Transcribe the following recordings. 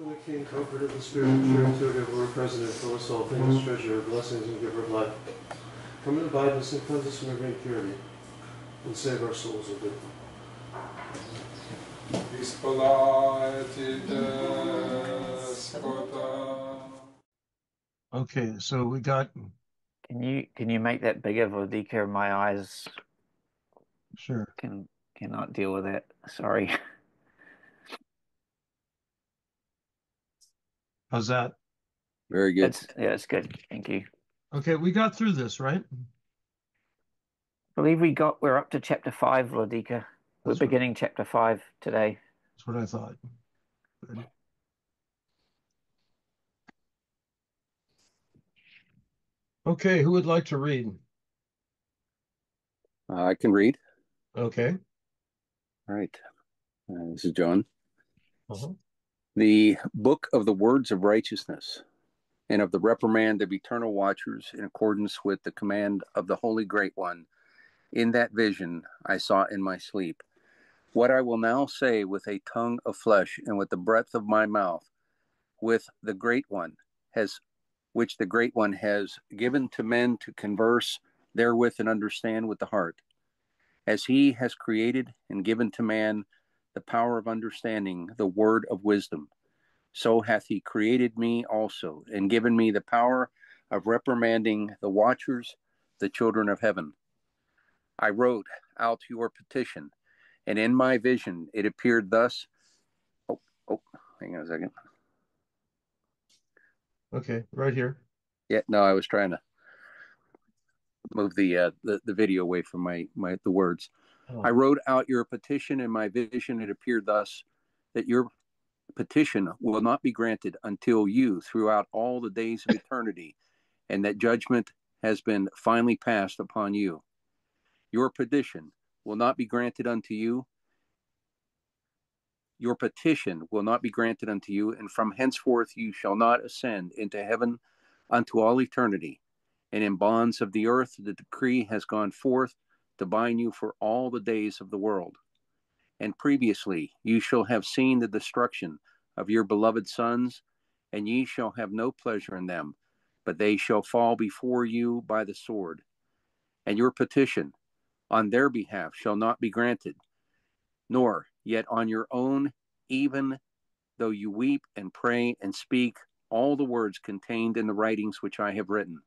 And the King, comforted the Spirit, true intuitive, word president, full of soul, famous treasure, blessings and giver of life, come and abide us and cleanse us from every impurity, and save our souls, O good. Okay, so we got. Can you make that bigger, Vladika? My eyes Sure. cannot deal with that. Sorry. How's that? Very good. It's good. Thank you. Okay, we got through this, right? I believe we're up to chapter 5, Vladika. We're beginning chapter 5 today. That's what I thought. Good. Okay, who would like to read? I can read. Okay. All right. This is John. Uh-huh. The book of the words of righteousness and of the reprimand of eternal watchers in accordance with the command of the Holy Great One. In that vision I saw in my sleep. What I will now say with a tongue of flesh and with the breath of my mouth, with the Great One which the Great One has given to men to converse therewith and understand with the heart. As he has created and given to man the power of understanding the word of wisdom, so hath he created me also, and given me the power of reprimanding the watchers, the children of heaven. I wrote out your petition, and in my vision it appeared thus. Hang on a second. Okay, right here. Yeah, no, I was trying to move the video away from the words. Oh. I wrote out your petition in my vision. It appeared thus, that your petition will not be granted until you, throughout all the days of eternity, and that judgment has been finally passed upon you. Your petition will not be granted unto you. Your petition will not be granted unto you, and from henceforth you shall not ascend into heaven unto all eternity. And in bonds of the earth the decree has gone forth to bind you for all the days of the world. And previously you shall have seen the destruction of your beloved sons, and ye shall have no pleasure in them, but they shall fall before you by the sword. And your petition on their behalf shall not be granted, nor yet on your own, even though you weep and pray and speak all the words contained in the writings which I have written.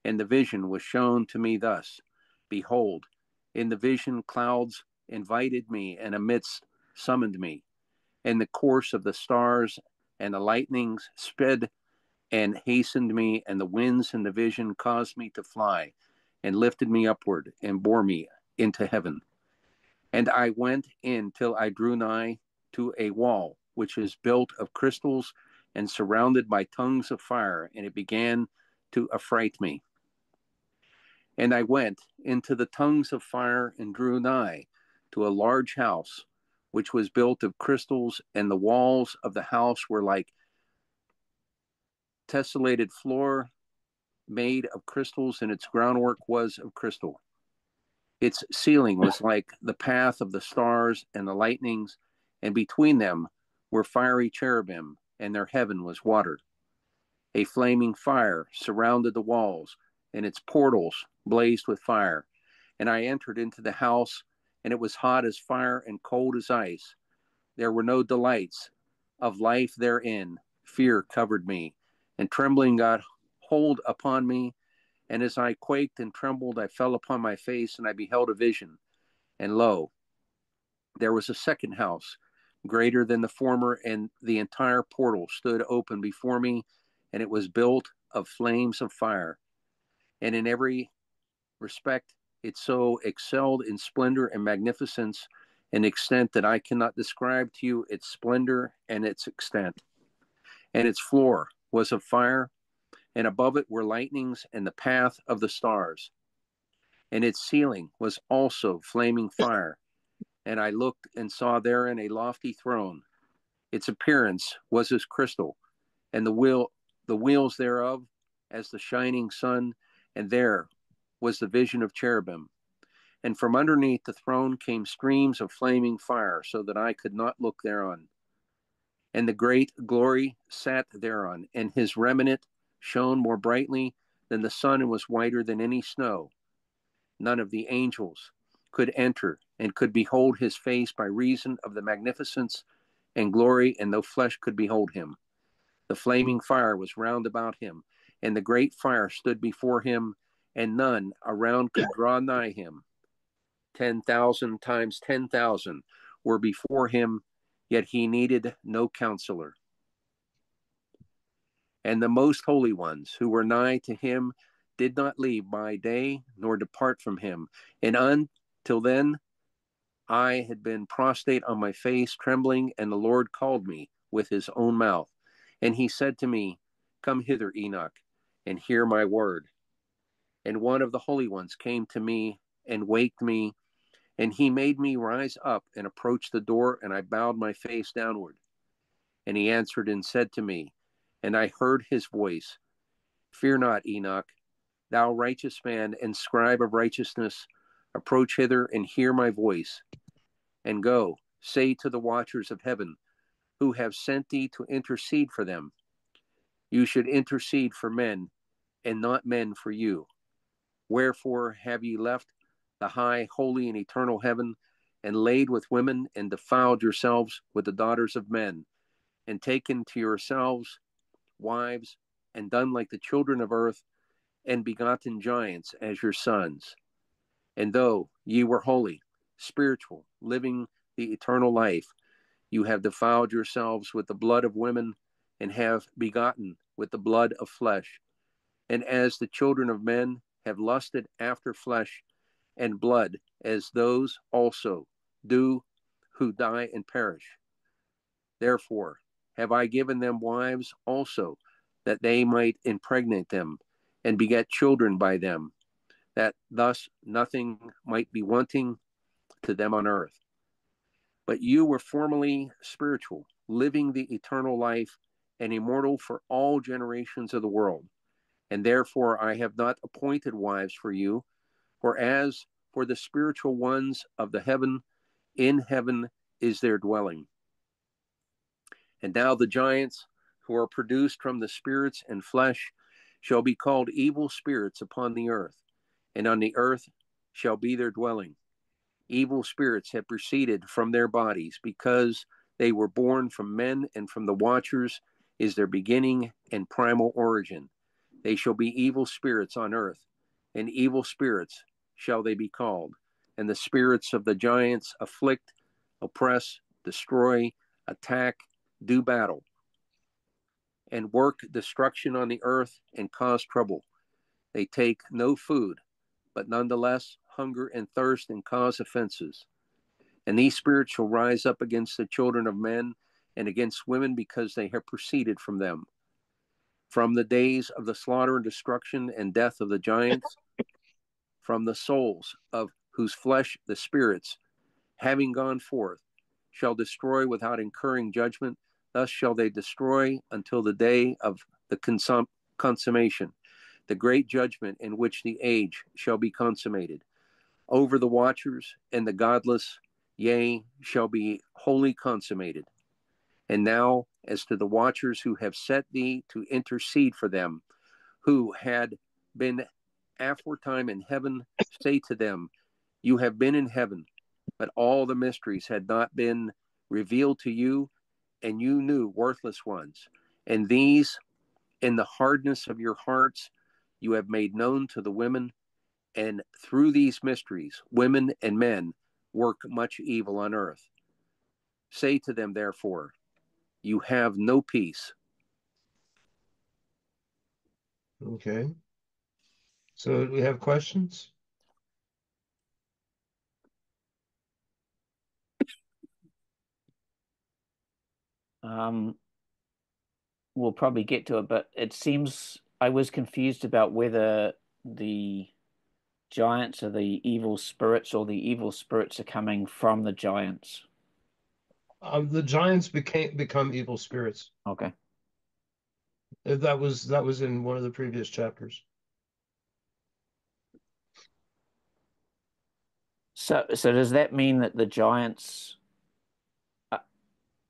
And the vision was shown to me thus. Behold, in the vision clouds invited me, and a mist summoned me. And the course of the stars and the lightnings sped and hastened me, and the winds in the vision caused me to fly, and lifted me upward, and bore me into heaven. And I went in till I drew nigh to a wall, which is built of crystals and surrounded by tongues of fire, and it began to affright me. And I went into the tongues of fire and drew nigh to a large house, which was built of crystals, and the walls of the house were like tessellated floor made of crystals, and its groundwork was of crystal. Its ceiling was like the path of the stars and the lightnings, and between them were fiery cherubim, and their heaven was water. A flaming fire surrounded the walls, and its portals blazed with fire. And I entered into the house, and it was hot as fire and cold as ice. There were no delights of life therein. Fear covered me, and trembling got hold upon me. And as I quaked and trembled, I fell upon my face, and I beheld a vision. And lo, there was a second house, greater than the former, and the entire portal stood open before me, and it was built of flames of fire. And in every respect, it so excelled in splendor and magnificence and extent that I cannot describe to you its splendor and its extent. And its floor was of fire, and above it were lightnings and the path of the stars. And its ceiling was also flaming fire. And I looked and saw therein a lofty throne. Its appearance was as crystal, and the wheels thereof as the shining sun, and there was the vision of cherubim. And from underneath the throne came streams of flaming fire, so that I could not look thereon. And the great glory sat thereon, and his remnant shone more brightly than the sun and was whiter than any snow. None of the angels could enter and could behold his face by reason of the magnificence and glory, and no flesh could behold him. The flaming fire was round about him, and the great fire stood before him, and none around could draw nigh him. 10,000 times 10,000 were before him, yet he needed no counselor. And the most holy ones who were nigh to him did not leave by day nor depart from him. And until then, I had been prostrate on my face, trembling, and the Lord called me with his own mouth. And he said to me, Come hither, Enoch, and hear my word. And one of the holy ones came to me and waked me, and he made me rise up and approach the door, and I bowed my face downward. And he answered and said to me, and I heard his voice, Fear not, Enoch, thou righteous man and scribe of righteousness, approach hither and hear my voice. And go, say to the watchers of heaven, who have sent thee to intercede for them. You should intercede for men, and not men for you. Wherefore have ye left the high, holy, and eternal heaven, and laid with women, and defiled yourselves with the daughters of men, and taken to yourselves wives, and done like the children of earth, and begotten giants as your sons. And though ye were holy, spiritual, living the eternal life, you have defiled yourselves with the blood of women, and have begotten with the blood of flesh. And as the children of men have lusted after flesh and blood, as those also do who die and perish. Therefore have I given them wives also, that they might impregnate them, and beget children by them, that thus nothing might be wanting to them on earth. But you were formerly spiritual, living the eternal life, and immortal for all generations of the world. And therefore I have not appointed wives for you, for as for the spiritual ones of the heaven, in heaven is their dwelling. And now the giants who are produced from the spirits and flesh shall be called evil spirits upon the earth, and on the earth shall be their dwelling. Evil spirits have proceeded from their bodies, because they were born from men, and from the watchers is their beginning and primal origin. They shall be evil spirits on earth, and evil spirits shall they be called. And the spirits of the giants afflict, oppress, destroy, attack, do battle, and work destruction on the earth, and cause trouble. They take no food, but nonetheless hunger and thirst, and cause offenses. And these spirits shall rise up against the children of men, and against women, because they have proceeded from them. From the days of the slaughter and destruction and death of the giants, from the souls of whose flesh the spirits, having gone forth, shall destroy without incurring judgment. Thus shall they destroy until the day of the consummation, the great judgment in which the age shall be consummated. Over the watchers and the godless, yea, shall be wholly consummated. And now, as to the watchers who have set thee to intercede for them, who had been aforetime in heaven, say to them, You have been in heaven, but all the mysteries had not been revealed to you, and you knew worthless ones. And these, in the hardness of your hearts, you have made known to the women, and through these mysteries, women and men work much evil on earth. Say to them, therefore, You have no peace. Okay. So do we have questions? We'll probably get to it, but it seems I was confused about whether the giants are the evil spirits, or the evil spirits are coming from the giants. The giants become evil spirits. Okay. That was in one of the previous chapters. So does that mean that the giants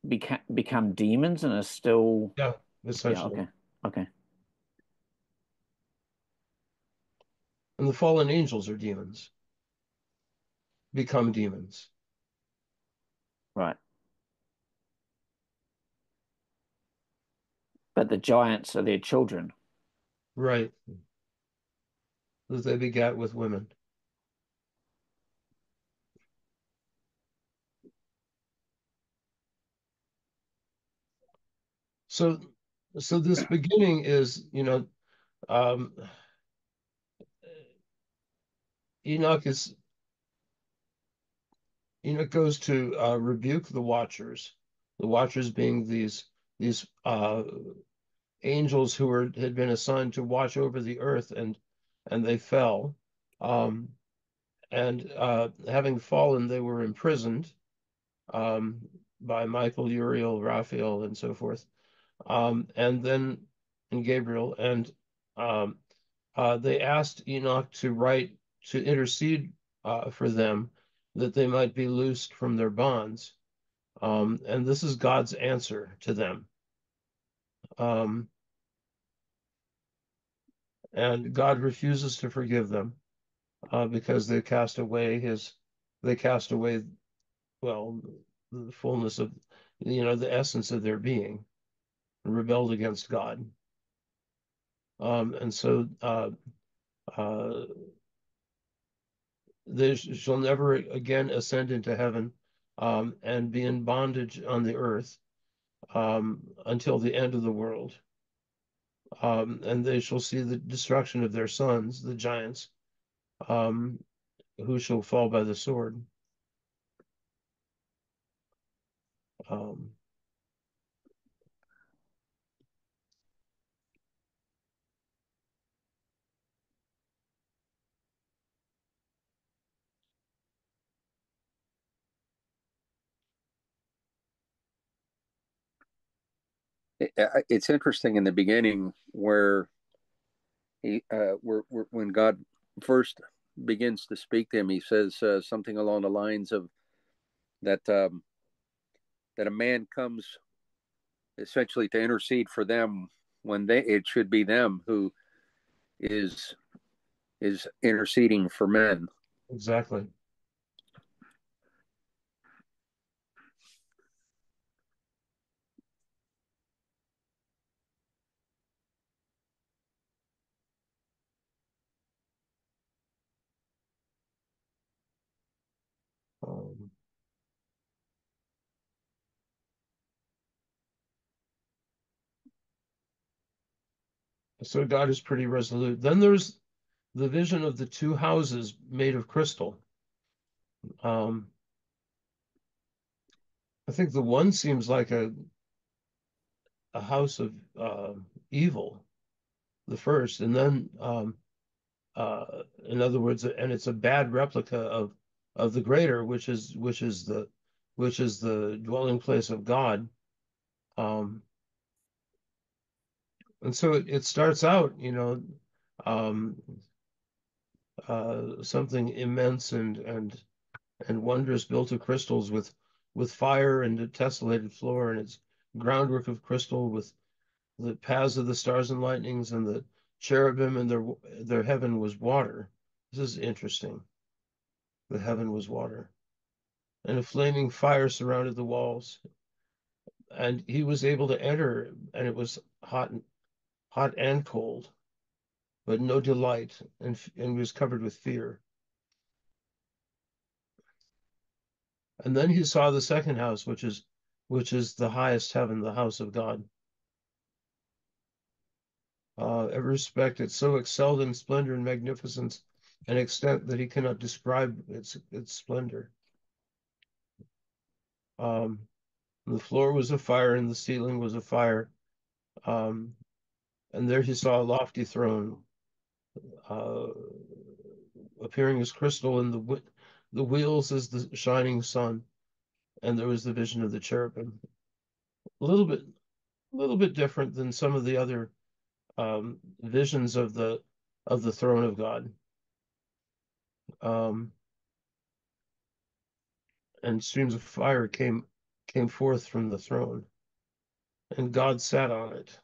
become demons and are still? Yeah, Yeah. essentially. Okay. Okay. And the fallen angels are demons, become demons. Right. But the giants are their children. Right. That they begat with women. So this beginning is, um, Enoch goes to rebuke the Watchers being these angels who had been assigned to watch over the earth, and they fell. Um, and having fallen, they were imprisoned by Michael, Uriel, Raphael, and so forth. And then and Gabriel, and um, they asked Enoch to intercede for them, that they might be loosed from their bonds. And this is God's answer to them. Um, and God refuses to forgive them because they cast away, well, the fullness of, the essence of their being, and rebelled against God. And so uh, they shall never again ascend into heaven and be in bondage on the earth until the end of the world. And they shall see the destruction of their sons, the giants, um, who shall fall by the sword. Um, It's interesting in the beginning where when God first begins to speak to him, he says something along the lines of that that a man comes essentially to intercede for them when it should be them who is is interceding for men. exactly. Um, so God is pretty resolute. Then there's the vision of the two houses made of crystal. Um, I think the one seems like a house of evil, the first, and then in other words, and it's a bad replica of the greater, which is the dwelling place of God. Um, and so it starts out, um, something immense and wondrous, built of crystals with fire and a tessellated floor, and its groundwork of crystal with the paths of the stars and lightnings, and the cherubim, and their heaven was water. This is interesting. The heaven was water, and a flaming fire surrounded the walls. And he was able to enter, and it was hot and cold, but no delight, and was covered with fear. And then he saw the second house, which is the highest heaven, the house of God. Every respect, it's so excelled in splendor and magnificence and extent that he cannot describe its splendor. The floor was a fire, and the ceiling was a fire. Um, and there he saw a lofty throne, uh, appearing as crystal, and the wheels as the shining sun. And there was the vision of the cherubim. A little bit different than some of the other visions of the throne of God. Um, and streams of fire came came forth from the throne, and God sat on it.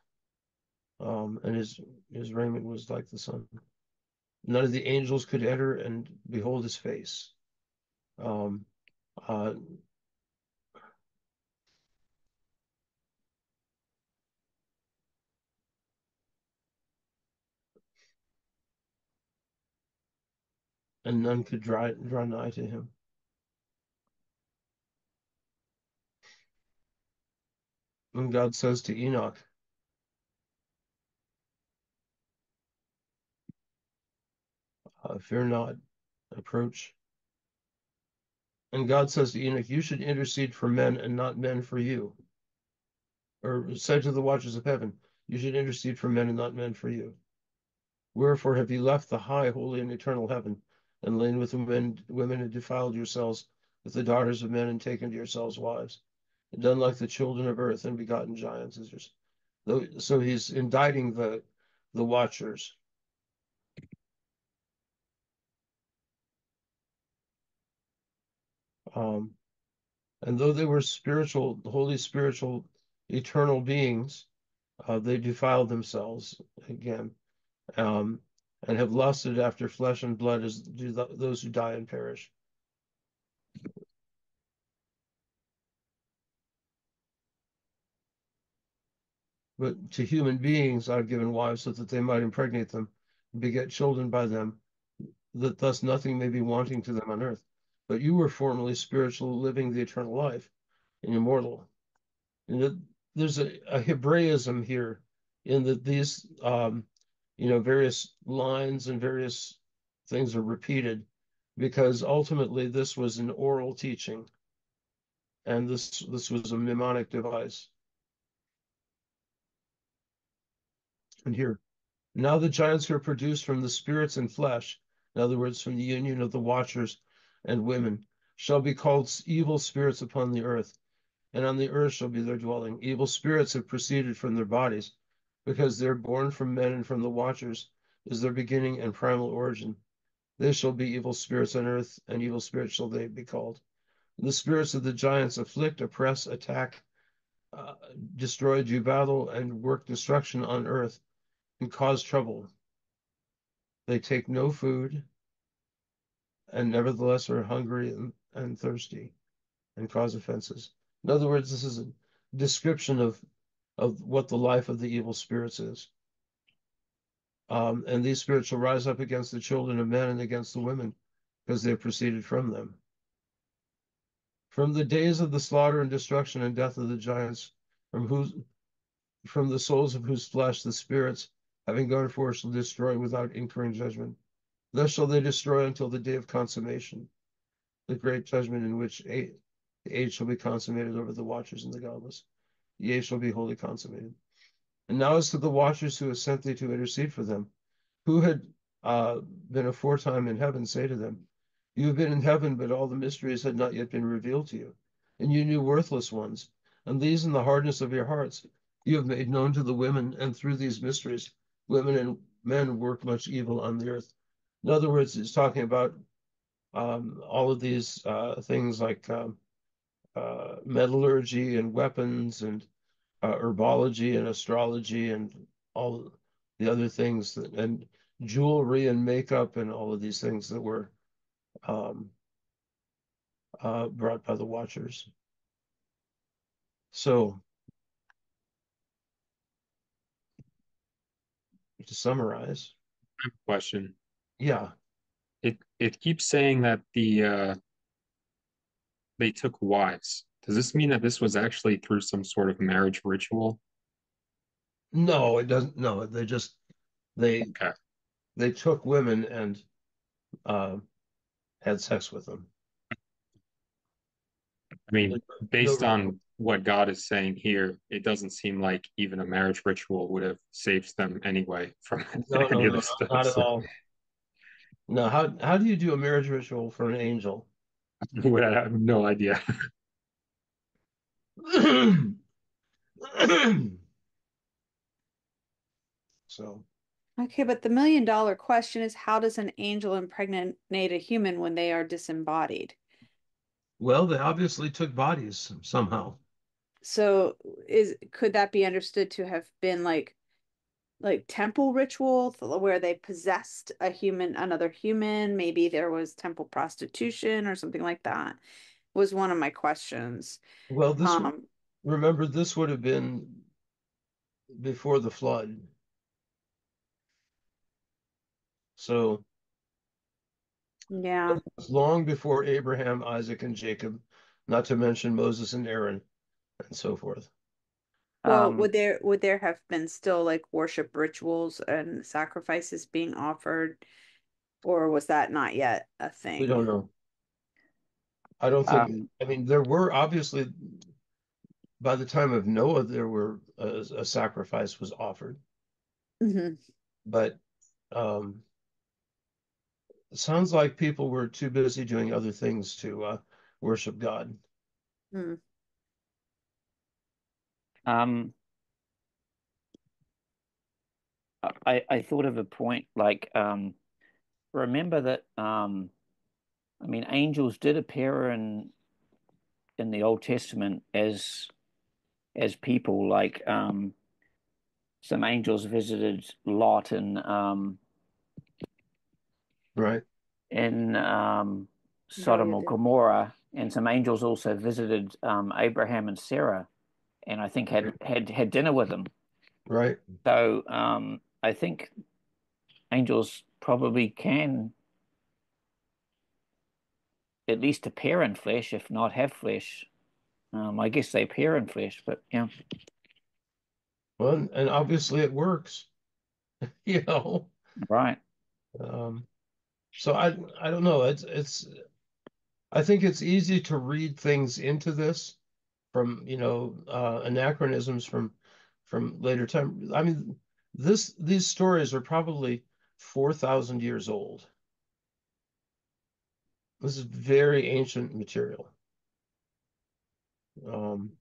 And his raiment was like the sun. None of the angels could enter and behold his face. Um, uh, and none could draw nigh to him. And God says to Enoch, fear not, approach. And God says to Enoch, you should intercede for men and not men for you. Or said to the watchers of heaven, you should intercede for men and not men for you. Wherefore have you left the high, holy, and eternal heaven, and lain with women and defiled yourselves with the daughters of men, and taken to yourselves wives, and done like the children of earth, and begotten giants? So he's indicting the watchers. And though they were spiritual, holy, spiritual, eternal beings, they defiled themselves again, and have lusted after flesh and blood, as do those who die and perish. But to human beings I've given wives, so that they might impregnate them and beget children by them, that thus nothing may be wanting to them on earth. But you were formerly spiritual, living the eternal life, and immortal. And there's a Hebraism here, in that these various lines and various things are repeated, because ultimately this was an oral teaching, and this was a mnemonic device. And here, now the giants who are produced from the spirits and flesh, in other words, from the union of the watchers and women, shall be called evil spirits upon the earth, and on the earth shall be their dwelling. Evil spirits have proceeded from their bodies, because they're born from men, and from the watchers is their beginning and primal origin. They shall be evil spirits on earth, and evil spirits shall they be called. The spirits of the giants afflict, oppress, attack, destroy, do battle, and work destruction on earth, and cause trouble. They take no food, and nevertheless are hungry and thirsty, and cause offenses. In other words, this is a description of what the life of the evil spirits is. And these spirits shall rise up against the children of men and against the women, because they have proceeded from them. From the days of the slaughter and destruction and death of the giants, from the souls of whose flesh the spirits, having gone forth, shall destroy without incurring judgment. Thus shall they destroy until the day of consummation, the great judgment in which the age shall be consummated over the watchers and the godless. The age shall be wholly consummated. And now as to the watchers who have sent thee to intercede for them, who had been aforetime in heaven, say to them, you have been in heaven, but all the mysteries had not yet been revealed to you. And you knew worthless ones, and these in the hardness of your hearts you have made known to the women, and through these mysteries women and men work much evil on the earth. In other words, it's talking about all of these things like metallurgy and weapons and herbology and astrology and all the other things and jewelry and makeup and all of these things that were brought by the watchers. So to summarize, Question. yeah, It keeps saying that they took wives. Does this mean that this was actually through some sort of marriage ritual? no, it doesn't. No, they Okay. they took women and had sex with them. I mean, based No, on what God is saying here, it doesn't seem like even a marriage ritual would have saved them anyway from any of no, this stuff. not at So all. No, how do you do a marriage ritual for an angel? I have no idea. So, Okay, but the $1 million question is, how does an angel impregnate a human when they are disembodied? well, they obviously took bodies somehow. So could that be understood to have been like temple ritual where they possessed another human? Maybe there was temple prostitution or something like that, was one of my questions. Well, Um, remember, this would have been before the flood. So yeah. it was long before Abraham, Isaac, and Jacob, not to mention Moses and Aaron and so forth. Well, Um, would there have been still like worship rituals and sacrifices being offered, or was that not yet a We thing? don't know. I don't think, um, I mean, there were obviously, by the time of Noah, there were a sacrifice was offered, Hmm. but um, it sounds like people were too busy doing other things to worship God. Mm. um, I thought of a point like, remember that, I mean, angels did appear in the Old Testament as people, like, some angels visited Lot Right, in Oh, Sodom yeah. or Gomorrah, and some angels also visited Abraham and Sarah, and I think had dinner with them. right. So I think angels probably can at least appear in flesh, if not have flesh. I guess they appear in flesh, but yeah, Well, and obviously it works, you know. right. Um, so I don't know. It's I think it's easy to read things into this from, anachronisms from later time. I mean, these stories are probably 4,000 years old. This is very ancient material. Um,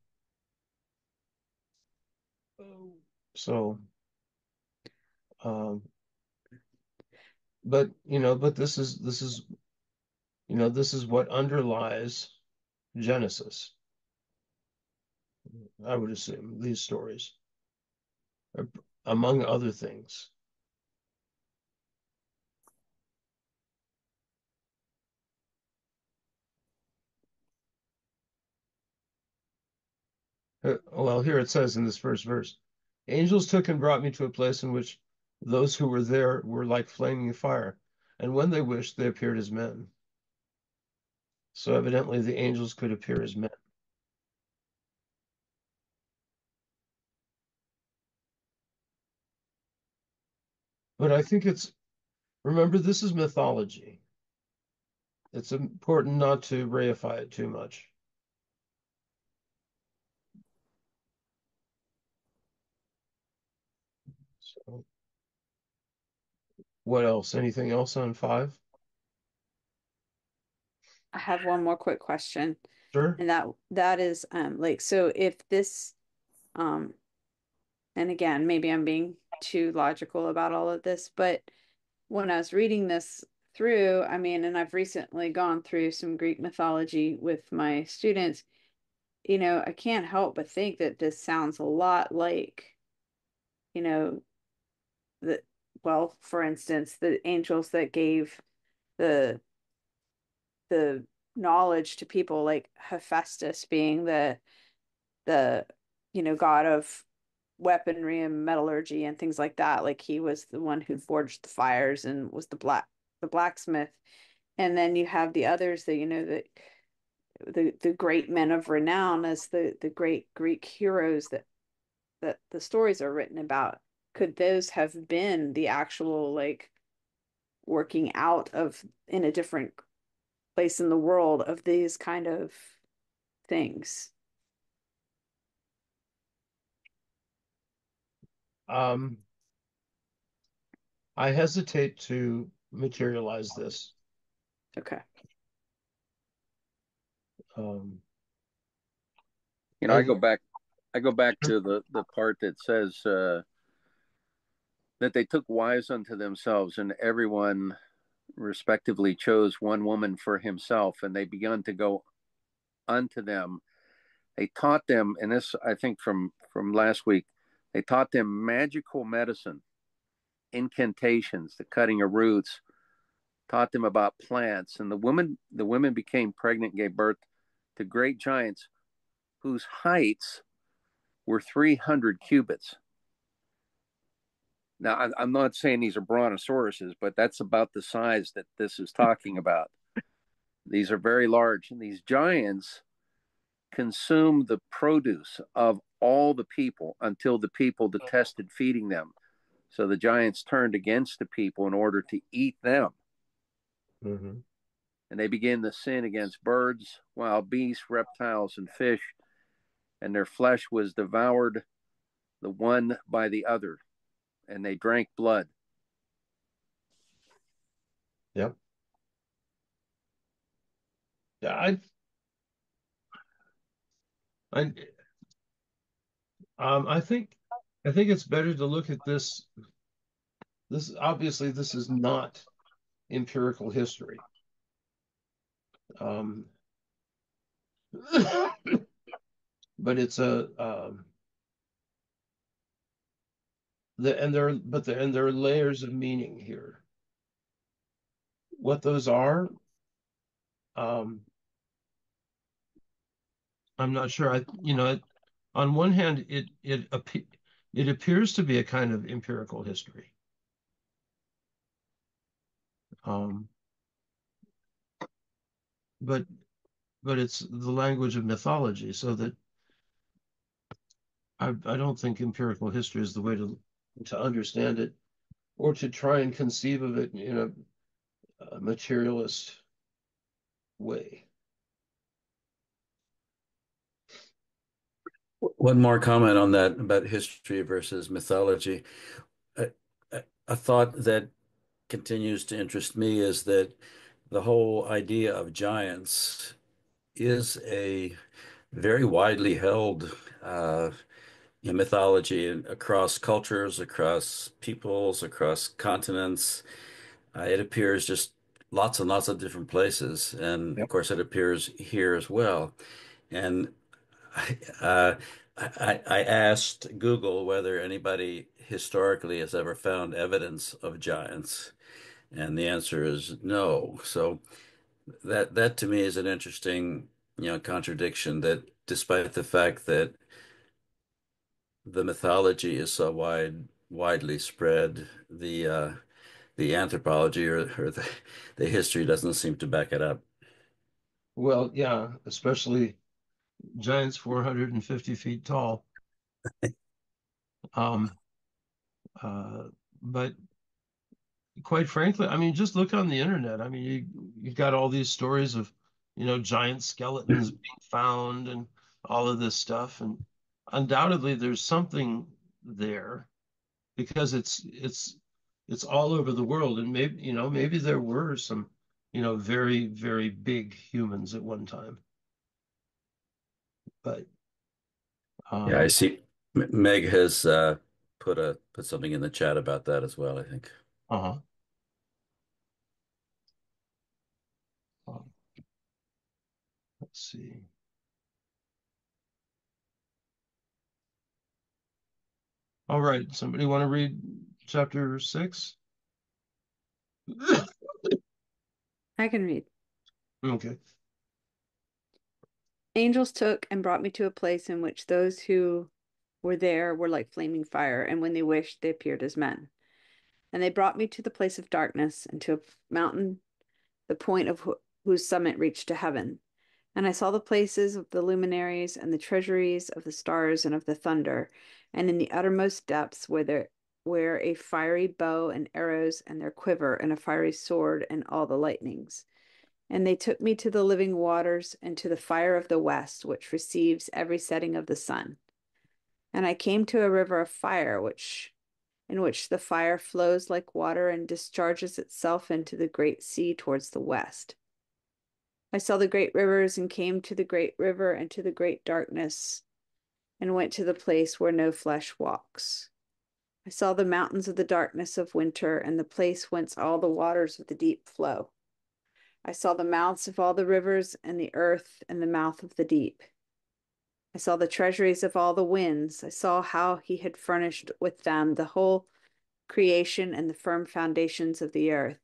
so, um, but this is what underlies Genesis. I would assume these stories, among other things. Well, here it says in this first verse, angels took and brought me to a place in which those who were there were like flaming fire, and when they wished, they appeared as men. So evidently the angels could appear as men. But I think remember, this is mythology. It's important not to reify it too much. So, what else? Anything else on 5? I have one more quick question, Sure. and that is like, so if this um and again, maybe I'm being too logical about all of this, but when I was reading this through, I mean, and I've recently gone through some Greek mythology with my students, I can't help but think that this sounds a lot like, you know, the well, for instance, the angels that gave the the knowledge to people, like Hephaestus being the god of weaponry and metallurgy and things like that. Like he was the one who forged the fires and was the blacksmith. And then you have the others that the great men of renown as the great Greek heroes that the stories are written about. Could those have been the actual like working out of in a different place in the world of these kind of things? Um, I hesitate to materialize this. Okay. Um, I I go back. I go back to the part that says that they took wives unto themselves, and everyone respectively chose one woman for himself, and they began to go unto them They taught them, and this I think from last week, they taught them magical medicine, incantations, the cutting of roots, taught them about plants, and the women became pregnant and gave birth to great giants whose heights were 300 cubits. Now, I'm not saying these are brontosauruses, but that's about the size that this is talking about. These are very large, and these giants consumed the produce of all the people until the people detested feeding them. So the giants turned against the people in order to eat them. Mm-hmm. And they began to sin against birds, wild beasts, reptiles, and fish, and their flesh was devoured the one by the other, and they drank blood. Yep. Yeah, I I think it's better to look at this. This obviously this is not empirical history. But it's a there are layers of meaning here. What those are, I'm not sure. On one hand, it appears to be a kind of empirical history. But it's the language of mythology, so that I don't think empirical history is the way to understand it, or to try and conceive of it in a materialist way. One more comment on that about history versus mythology. A, a thought that continues to interest me is that the whole idea of giants is a very widely held mythology across cultures, across peoples, across continents. It appears just lots and lots of different places, and of Yep. course, it appears here as well. And uh, I asked Google whether anybody historically has ever found evidence of giants, and the answer is no. So that to me is an interesting, contradiction that despite the fact that the mythology is so widely spread, the anthropology or the history doesn't seem to back it up. Well, yeah, especially giants 450 feet tall. Um, but quite frankly, I mean, just look on the internet. I mean, you've got all these stories of, giant skeletons being found and all of this stuff, and undoubtedly there's something there because it's all over the world, and maybe there were some, very, very big humans at one time, but Yeah, I um, see. Meg has put something in the chat about that as well, I think. uh-huh. Um, let's see. All right, somebody want to read chapter 6? I can read. Okay. Angels took and brought me to a place in which those who were there were like flaming fire, and when they wished, they appeared as men. And they brought me to the place of darkness and to a mountain, the point of whose summit reached to heaven. And I saw the places of the luminaries and the treasuries of the stars and of the thunder, and in the uttermost depths where a fiery bow and arrows and their quiver and a fiery sword and all the lightnings. And they took me to the living waters and to the fire of the west, which receives every setting of the sun. And I came to a river of fire, in which the fire flows like water and discharges itself into the great sea towards the west. I saw the great rivers and came to the great river and to the great darkness and went to the place where no flesh walks. I saw the mountains of the darkness of winter and the place whence all the waters of the deep flow. I saw the mouths of all the rivers and the earth and the mouth of the deep. I I saw the treasuries of all the winds. I saw how he had furnished with them the whole creation and the firm foundations of the earth.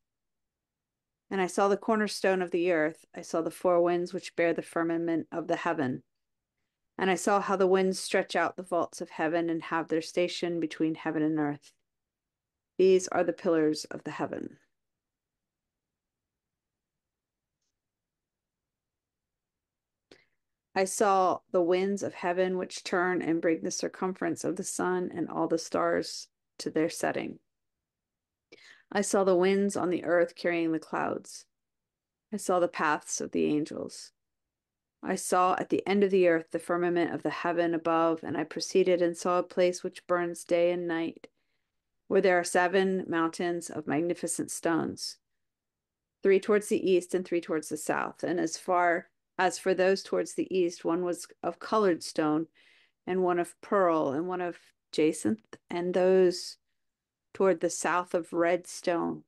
And I saw the cornerstone of the earth. I saw the four winds which bear the firmament of the heaven. And I saw how the winds stretch out the vaults of heaven and have their station between heaven and earth. These are the pillars of the heaven. I saw the winds of heaven which turn and bring the circumference of the sun and all the stars to their setting. I saw the winds on the earth carrying the clouds. I saw the paths of the angels. I saw at the end of the earth the firmament of the heaven above, and I proceeded and saw a place which burns day and night, where there are 7 mountains of magnificent stones, 3 towards the east and 3 towards the south. And as far as for those towards the east, one was of colored stone, and one of pearl, and one of jacinth, and those toward the south of red stone.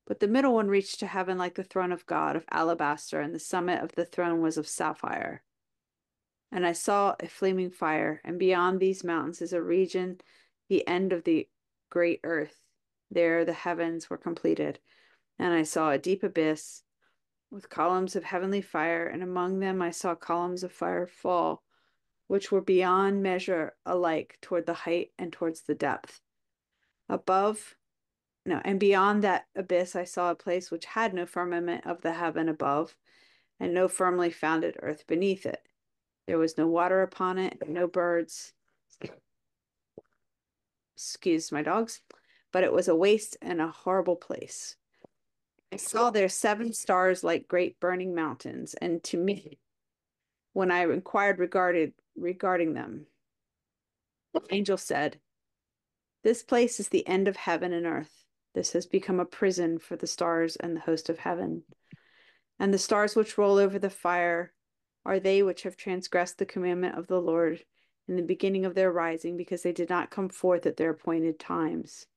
But the middle one reached to heaven like the throne of God of alabaster, and the summit of the throne was of sapphire. And I saw a flaming fire, and beyond these mountains is a region, the end of the great earth. There the heavens were completed. And I saw a deep abyss with columns of heavenly fire, and among them I saw columns of fire fall, which were beyond measure alike toward the height and towards the depth. And beyond that abyss I saw a place which had no firmament of the heaven above, and no firmly founded earth beneath it. There was no water upon it, no birds. Excuse my dogs. But it was a waste and a horrible place. I saw there 7 stars like great burning mountains, and to me, when I inquired regarding them, the angel said, "This place is the end of heaven and earth. This has become a prison for the stars and the host of heaven. And the stars which roll over the fire are they which have transgressed the commandment of the Lord in the beginning of their rising, because they did not come forth at their appointed times.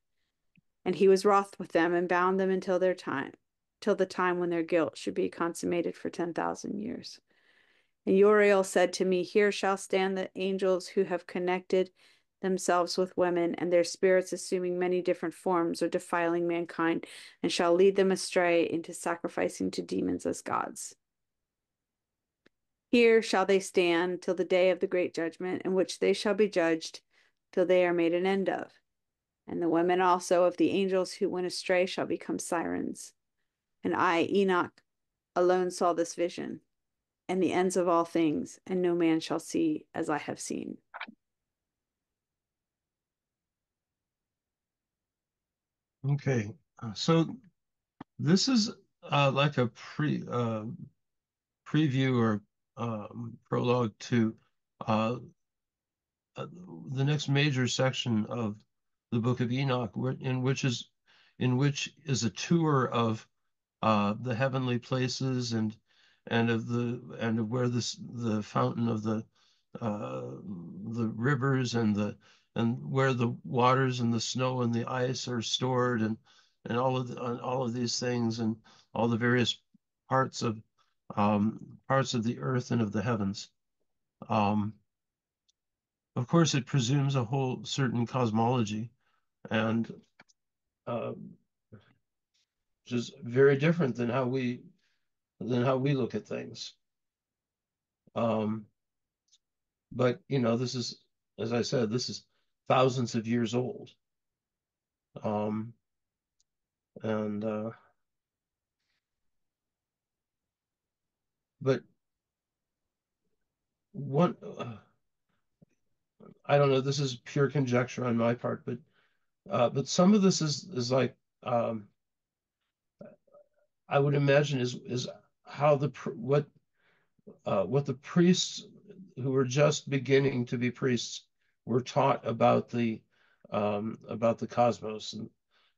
And he was wroth with them and bound them till the time when their guilt should be consummated for 10,000 years. And Uriel said to me, Here shall stand the angels who have connected themselves with women, and their spirits assuming many different forms are defiling mankind, and shall lead them astray into sacrificing to demons as gods. Here shall they stand till the day of the great judgment, in which they shall be judged till they are made an end of. And the women also of the angels who went astray shall become sirens. And I, Enoch, alone saw this vision, and the ends of all things, and no man shall see as I have seen." Okay, so this is like a preview or prologue to the next major section of the Book of Enoch, in which is a tour of the heavenly places and of where the fountain of the rivers and where the waters and the snow and the ice are stored, and all of these things, and all the various parts of the earth and of the heavens. Of course, it presumes a whole certain cosmology, and which is very different than how we look at things. But this is, as I said, this is thousands of years old. And but one, I don't know, this is pure conjecture on my part, but some of this is like, I would imagine is how what the priests who were just beginning to be priests were taught about the cosmos, and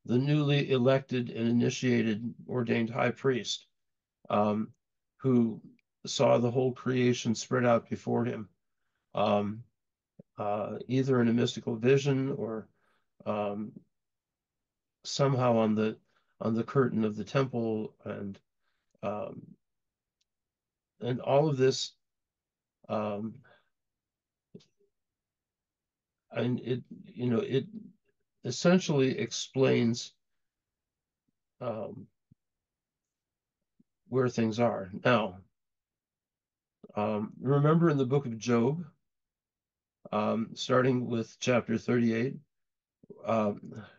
the newly elected and initiated ordained high priest, who saw the whole creation spread out before him, either in a mystical vision or somehow on the curtain of the temple, and all of this and it essentially explains where things are. Now, remember in the book of Job, starting with chapter 38,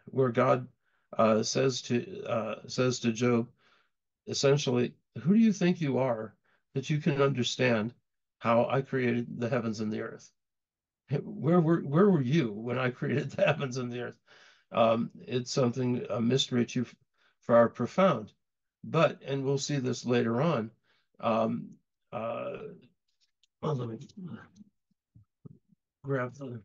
where God says to Job, essentially, who do you think you are that you can understand how I created the heavens and the earth? Where were you when I created the heavens and the earth? It's something, a mystery too far profound. But, and we'll see this later on. Well, let me grab the.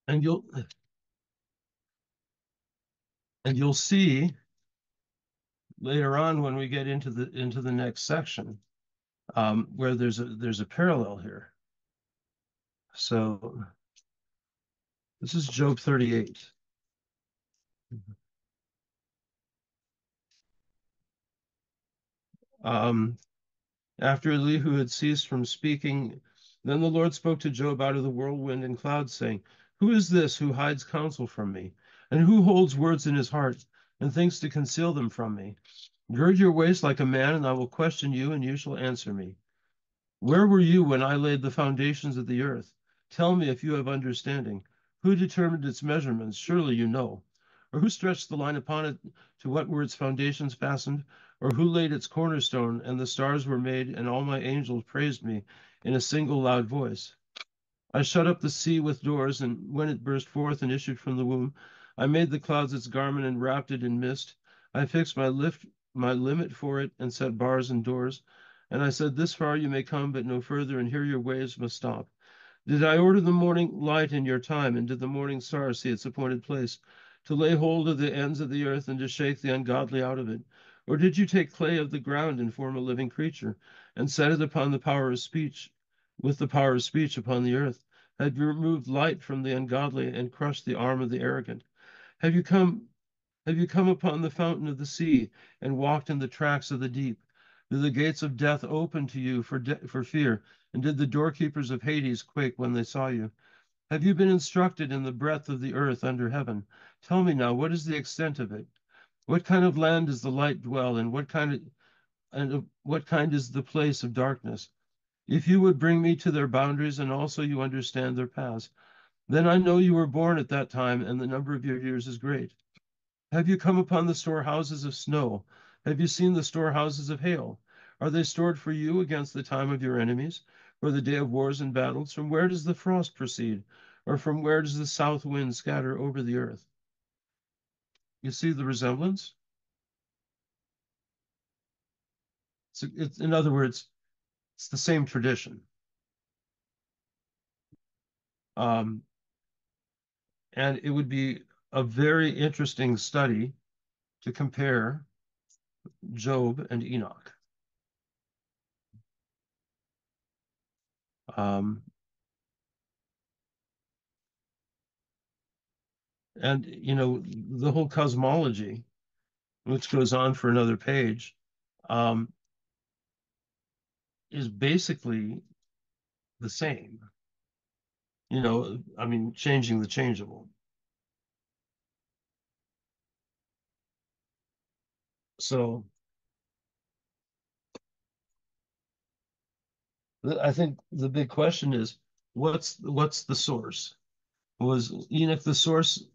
And you'll see later on when we get into the next section, where there's a parallel here. So this is Job 38. After Elihu had ceased from speaking, then the Lord spoke to Job out of the whirlwind and clouds, saying, who is this who hides counsel from me? And who holds words in his heart and thinks to conceal them from me? Gird your waist like a man, and I will question you, and you shall answer me. Where were you when I laid the foundations of the earth? Tell me if you have understanding. Who determined its measurements? Surely you know. Or who stretched the line upon it, to what were its foundations fastened? Or who laid its cornerstone, and the stars were made, and all my angels praised me in a single loud voice? I shut up the sea with doors, and when it burst forth and issued from the womb, I made the clouds its garment and wrapped it in mist. I fixed my limit for it, and set bars and doors. And I said, this far you may come, but no further, and here your waves must stop. Did I order the morning light in your time, and did the morning star see its appointed place, to lay hold of the ends of the earth and to shake the ungodly out of it? Or did you take clay of the ground and form a living creature, and set it upon the power of speech, with the power of speech upon the earth? Have you removed light from the ungodly and crushed the arm of the arrogant? Have you come have you come upon the fountain of the sea and walked in the tracks of the deep? Did the gates of death open to you for fear? And did the doorkeepers of Hades quake when they saw you? Have you been instructed in the breadth of the earth under heaven? Tell me now, what is the extent of it? What kind of land does the light dwell in? What kind is the place of darkness? If you would bring me to their boundaries, and also you understand their paths, then I know you were born at that time, and the number of your years is great. Have you come upon the storehouses of snow? Have you seen the storehouses of hail? Are they stored for you against the time of your enemies, for the day of wars and battles? From where does the frost proceed? Or from where does the south wind scatter over the earth? You see the resemblance? In other words, it's the same tradition. Um, and it would be a very interesting study to compare Job and Enoch. Um, and, the whole cosmology, which goes on for another page, um, is basically the same. I mean, changing the changeable. So I think the big question is, what's the source? Was Enoch the source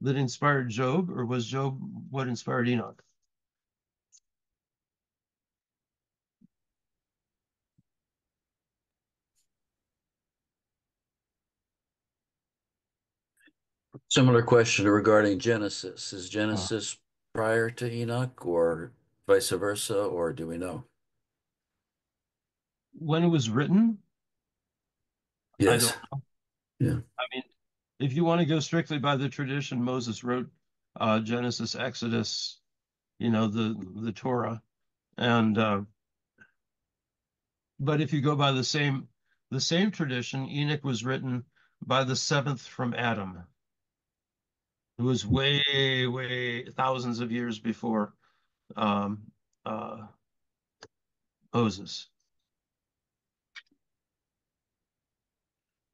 that inspired Job, or was Job what inspired Enoch? Similar question regarding Genesis. Is Uh, Genesis prior to Enoch or vice versa, or do we know? when it was written, I don't. Yes. Yeah. I mean, if you want to go strictly by the tradition, Moses wrote Genesis, Exodus, the Torah, and but if you go by the same tradition, Enoch was written by the seventh from Adam, who was way, way thousands of years before um, uh, Moses.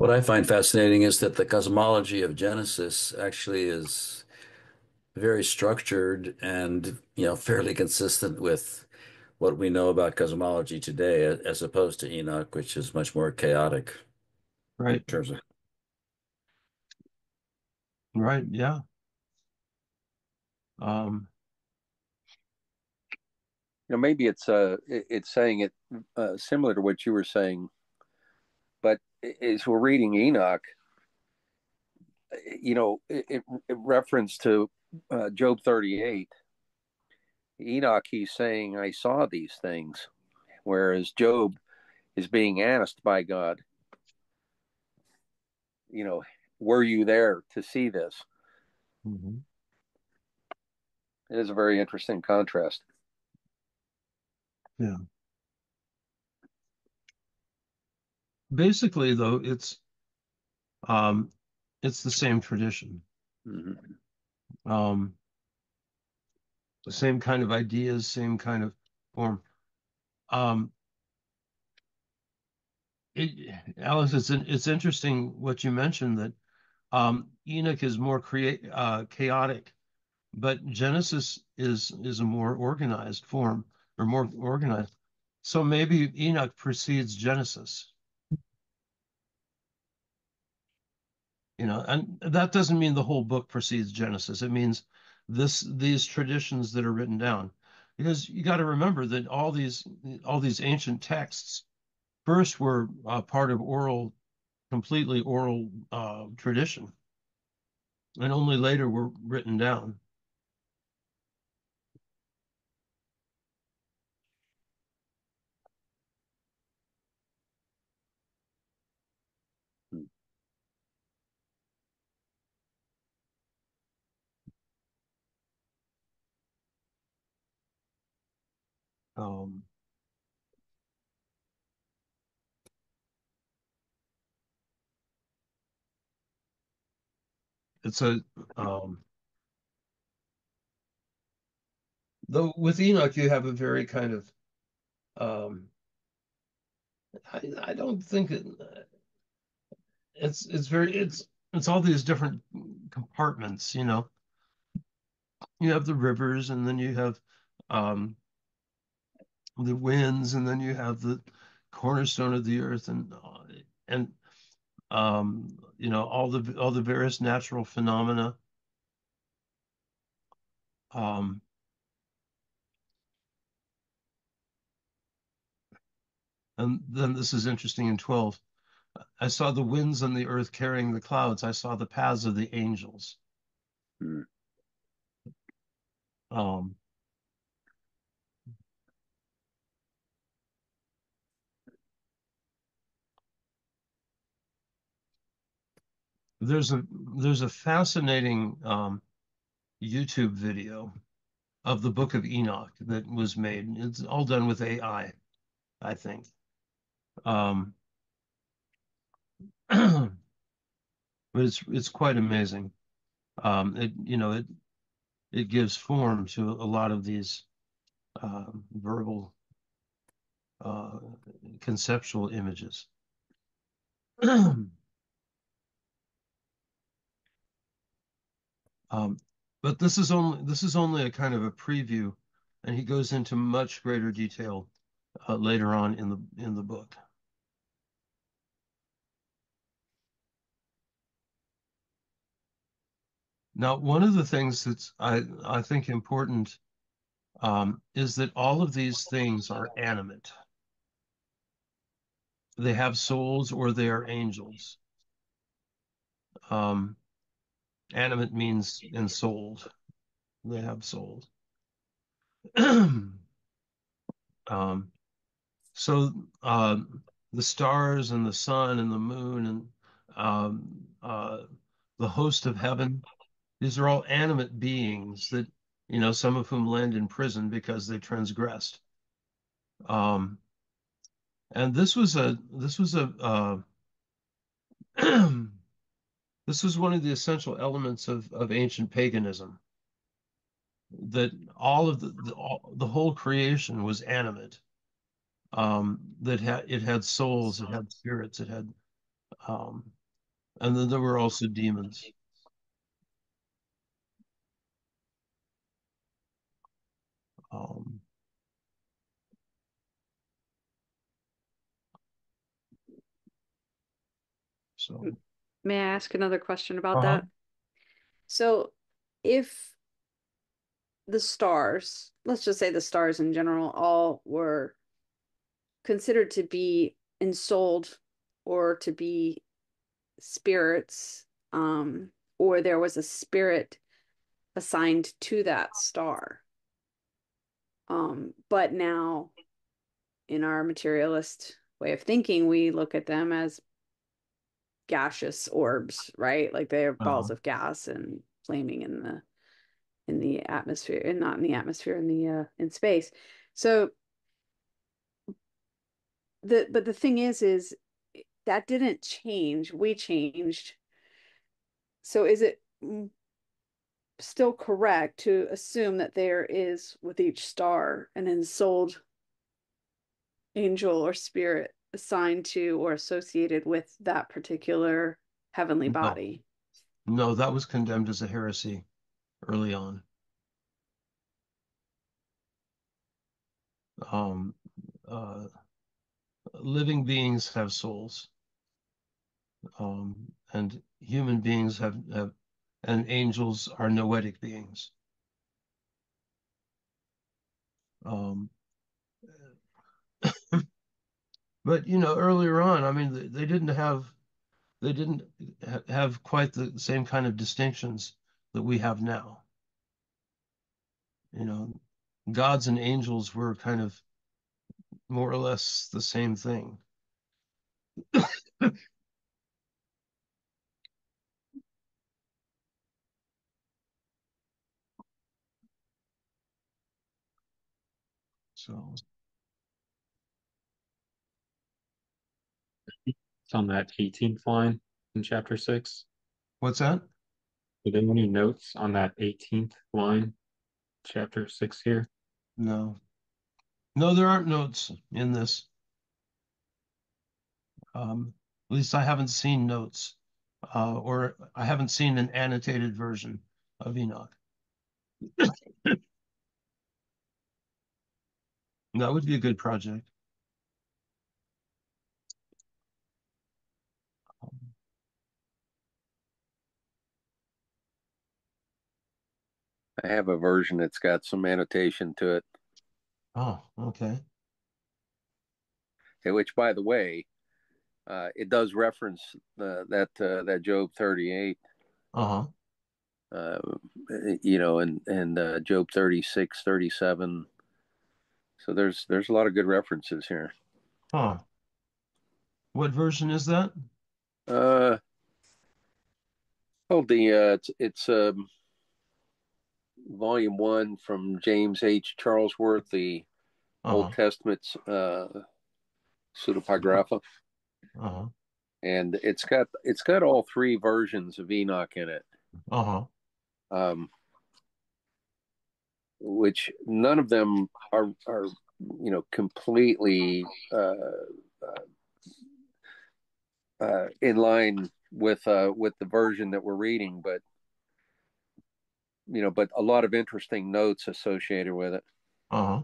What I find fascinating is that the cosmology of Genesis actually is very structured and, fairly consistent with what we know about cosmology today, as opposed to Enoch, which is much more chaotic in Right, terms of. right, yeah. Um, Maybe it's saying it similar to what you were saying, but as we're reading Enoch, it reference to Job 38. Enoch, he's saying, I saw these things, whereas Job is being asked by God, you know, were you there to see this? mhm. It is a very interesting contrast. Yeah. Basically, though, um, it's the same tradition, Mm-hmm. um, the same kind of ideas, same kind of form. Um, Alex, it's interesting what you mentioned that Enoch is more chaotic, but Genesis is a more organized form or more organized. So maybe Enoch precedes Genesis, and that doesn't mean the whole book precedes Genesis. It means these traditions that are written down, because you got to remember that all these ancient texts first were part of completely oral tradition, and only later were written down. Um, it's a Though with Enoch you have a very kind of um, I don't think it's all these different compartments. You have the rivers, and then you have um, the winds, and then you have the cornerstone of the earth, and all the various natural phenomena. Um, and then this is interesting in 12. I saw the winds on the earth carrying the clouds. I saw the paths of the angels. Mm-hmm. Um, there's a fascinating YouTube video of the Book of Enoch that was made. It's all done with AI, I think. Um, but it's quite amazing. It gives form to a lot of these verbal uh, conceptual images. Um, but this is only a kind of a preview, and he goes into much greater detail later on in the book. Now, one of the things that's I think important is that all of these things are animate. They have souls or they are angels. Animate means ensouled. They have souls. So the stars and the sun and the moon and the host of heaven, these are all animate beings that, some of whom land in prison because they transgressed. And this was a this was one of the essential elements of ancient paganism, that all of the whole creation was animate. It had souls, it had spirits, it had and then there were also demons. Um, so May I ask another question about uh-huh. that? So if the stars, let's just say the stars in general, all were considered to be ensouled or to be spirits, or there was a spirit assigned to that star. But now in our materialist way of thinking, we look at them as gaseous orbs, right? Like they're balls Uh-huh. of gas and flaming in the atmosphere, and not in the atmosphere, in the in space. So the thing is that didn't change. We changed. So is it still correct to assume that there is with each star an ensouled angel or spirit assigned to or associated with that particular heavenly No, body? no, that was condemned as a heresy early on. Um, uh, Living beings have souls, and human beings have, and angels are noetic beings. Um, but earlier on, I mean, they didn't have quite the same kind of distinctions that we have now. Gods and angels were kind of more or less the same thing. So, It's on that 18th line in chapter 6. what's that? Are there any notes on that 18th line, chapter 6 here? No, no, there aren't notes in this. At least I haven't seen notes, or I haven't seen an annotated version of Enoch. That would be a good project. I have a version that's got some annotation to it, Oh, okay. which, by the way, it does reference that Job 38, Uh-huh. and Job 36, 37. So there's a lot of good references here. Huh. What version is that? Uh, it's volume 1 from James H. Charlesworth, the Old Uh-huh. Testament's pseudepigrapha, Uh-huh. and it's got all three versions of Enoch in it. Uh-huh. Um, which none of them are completely in line with the version that we're reading, but a lot of interesting notes associated with it, Uh-huh.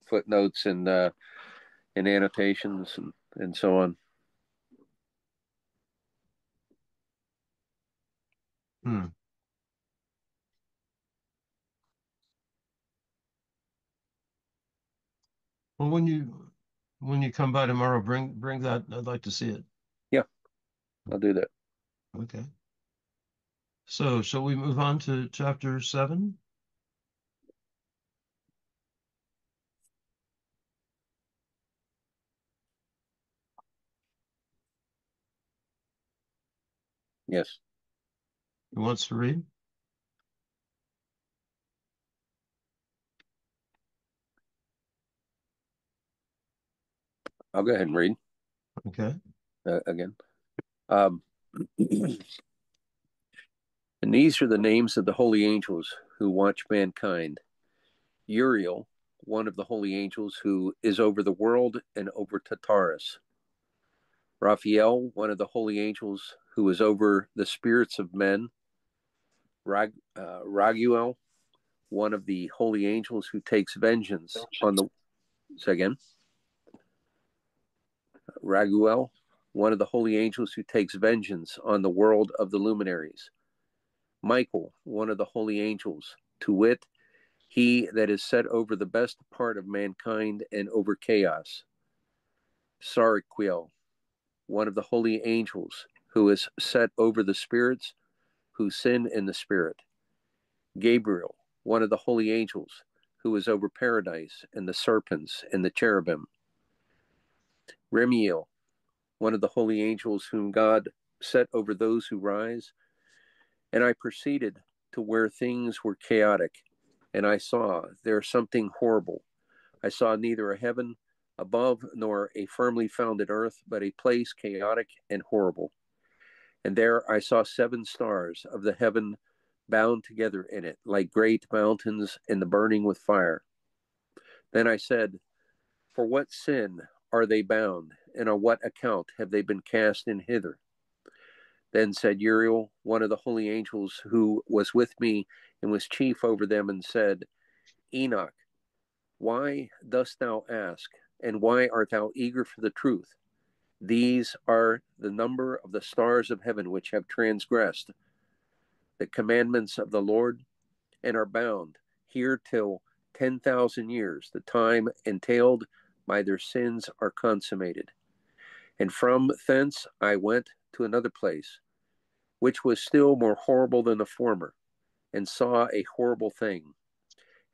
footnotes and annotations and so on. Hmm. Well, when you come by tomorrow, bring that. I'd like to see it. Yeah, I'll do that. Okay. So, shall we move on to chapter 7? Yes. Who wants to read? I'll go ahead and read Okay. again. Um, and these are the names of the holy angels who watch mankind. Uriel, one of the holy angels who is over the world and over Tartarus. Raphael, one of the holy angels who is over the spirits of men. Raguel, one of the holy angels who takes vengeance on the. Say again. Raguel, one of the holy angels who takes vengeance on the world of the luminaries. Michael, one of the holy angels, to wit, he that is set over the best part of mankind and over chaos. Saraquiel, one of the holy angels, who is set over the spirits who sin in the spirit. Gabriel, one of the holy angels, who is over paradise and the serpents and the cherubim. Remiel, one of the holy angels whom God set over those who rise. And I proceeded to where things were chaotic, and I saw there something horrible. I saw neither a heaven above nor a firmly founded earth, but a place chaotic and horrible. And there I saw 7 stars of the heaven bound together in it, like great mountains in the burning with fire. Then I said, for what sin are they bound, and on what account have they been cast in hither? Then said Uriel, one of the holy angels who was with me and was chief over them, and said, Enoch, why dost thou ask, and why art thou eager for the truth? These are the number of the stars of heaven which have transgressed the commandments of the Lord, and are bound here till 10,000 years. The time entailed by their sins are consummated. And from thence I went to another place, which was still more horrible than the former, and saw a horrible thing,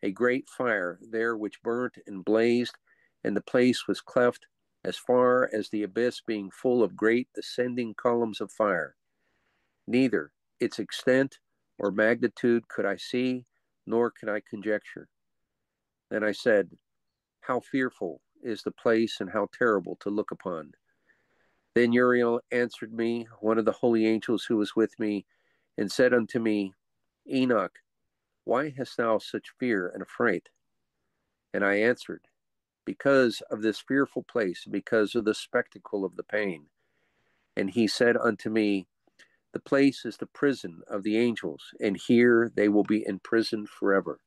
a great fire there which burnt and blazed, and the place was cleft as far as the abyss, being full of great descending columns of fire. Neither its extent or magnitude could I see, nor could I conjecture. Then I said, how fearful is the place, and how terrible to look upon. Then Uriel answered me, one of the holy angels who was with me, and said unto me, Enoch, why hast thou such fear and affright? And I answered, because of this fearful place, because of the spectacle of the pain. And he said unto me, the place is the prison of the angels, and here they will be imprisoned forever.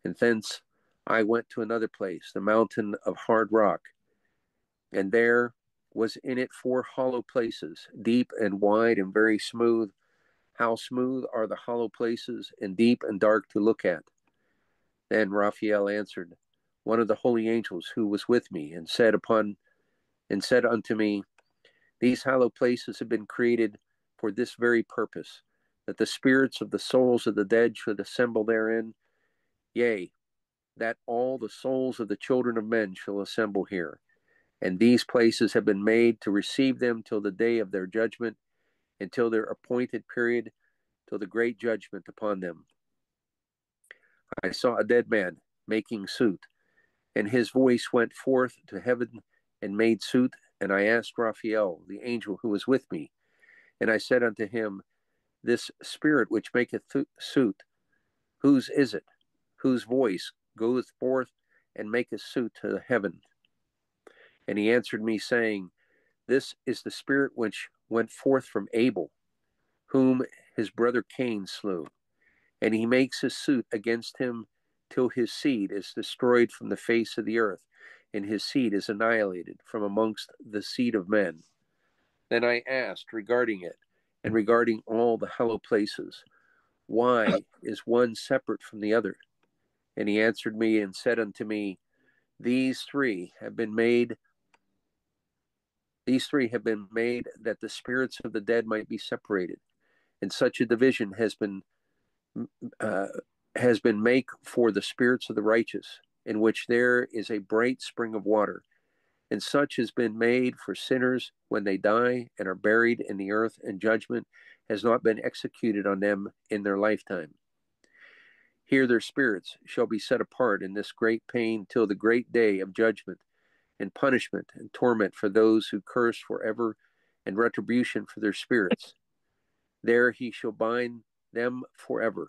And thence I went to another place, the mountain of hard rock, and there was in it 4 hollow places, deep and wide and very smooth. How smooth are the hollow places, and deep and dark to look at. Then Raphael answered, one of the holy angels who was with me, and said unto me, these hollow places have been created for this very purpose, that the spirits of the souls of the dead should assemble therein, yea, that all the souls of the children of men shall assemble here. And these places have been made to receive them till the day of their judgment, until their appointed period, till the great judgment upon them. I saw a dead man making suit, and his voice went forth to heaven and made suit. And I asked Raphael, the angel who was with me, and I said unto him, this spirit which maketh suit, whose is it? Whose voice goeth forth and maketh suit to heaven? And he answered me, saying, this is the spirit which went forth from Abel, whom his brother Cain slew. And he makes his suit against him till his seed is destroyed from the face of the earth, and his seed is annihilated from amongst the seed of men. Then I asked regarding it, and regarding all the hollow places, why is one separate from the other? And he answered me and said unto me, These three have been made that the spirits of the dead might be separated, and such a division has been make for the spirits of the righteous, in which there is a bright spring of water. And such has been made for sinners when they die and are buried in the earth, and judgment has not been executed on them in their lifetime. Here their spirits shall be set apart in this great pain till the great day of judgment and punishment and torment for those who curse forever, and retribution for their spirits. There he shall bind them forever.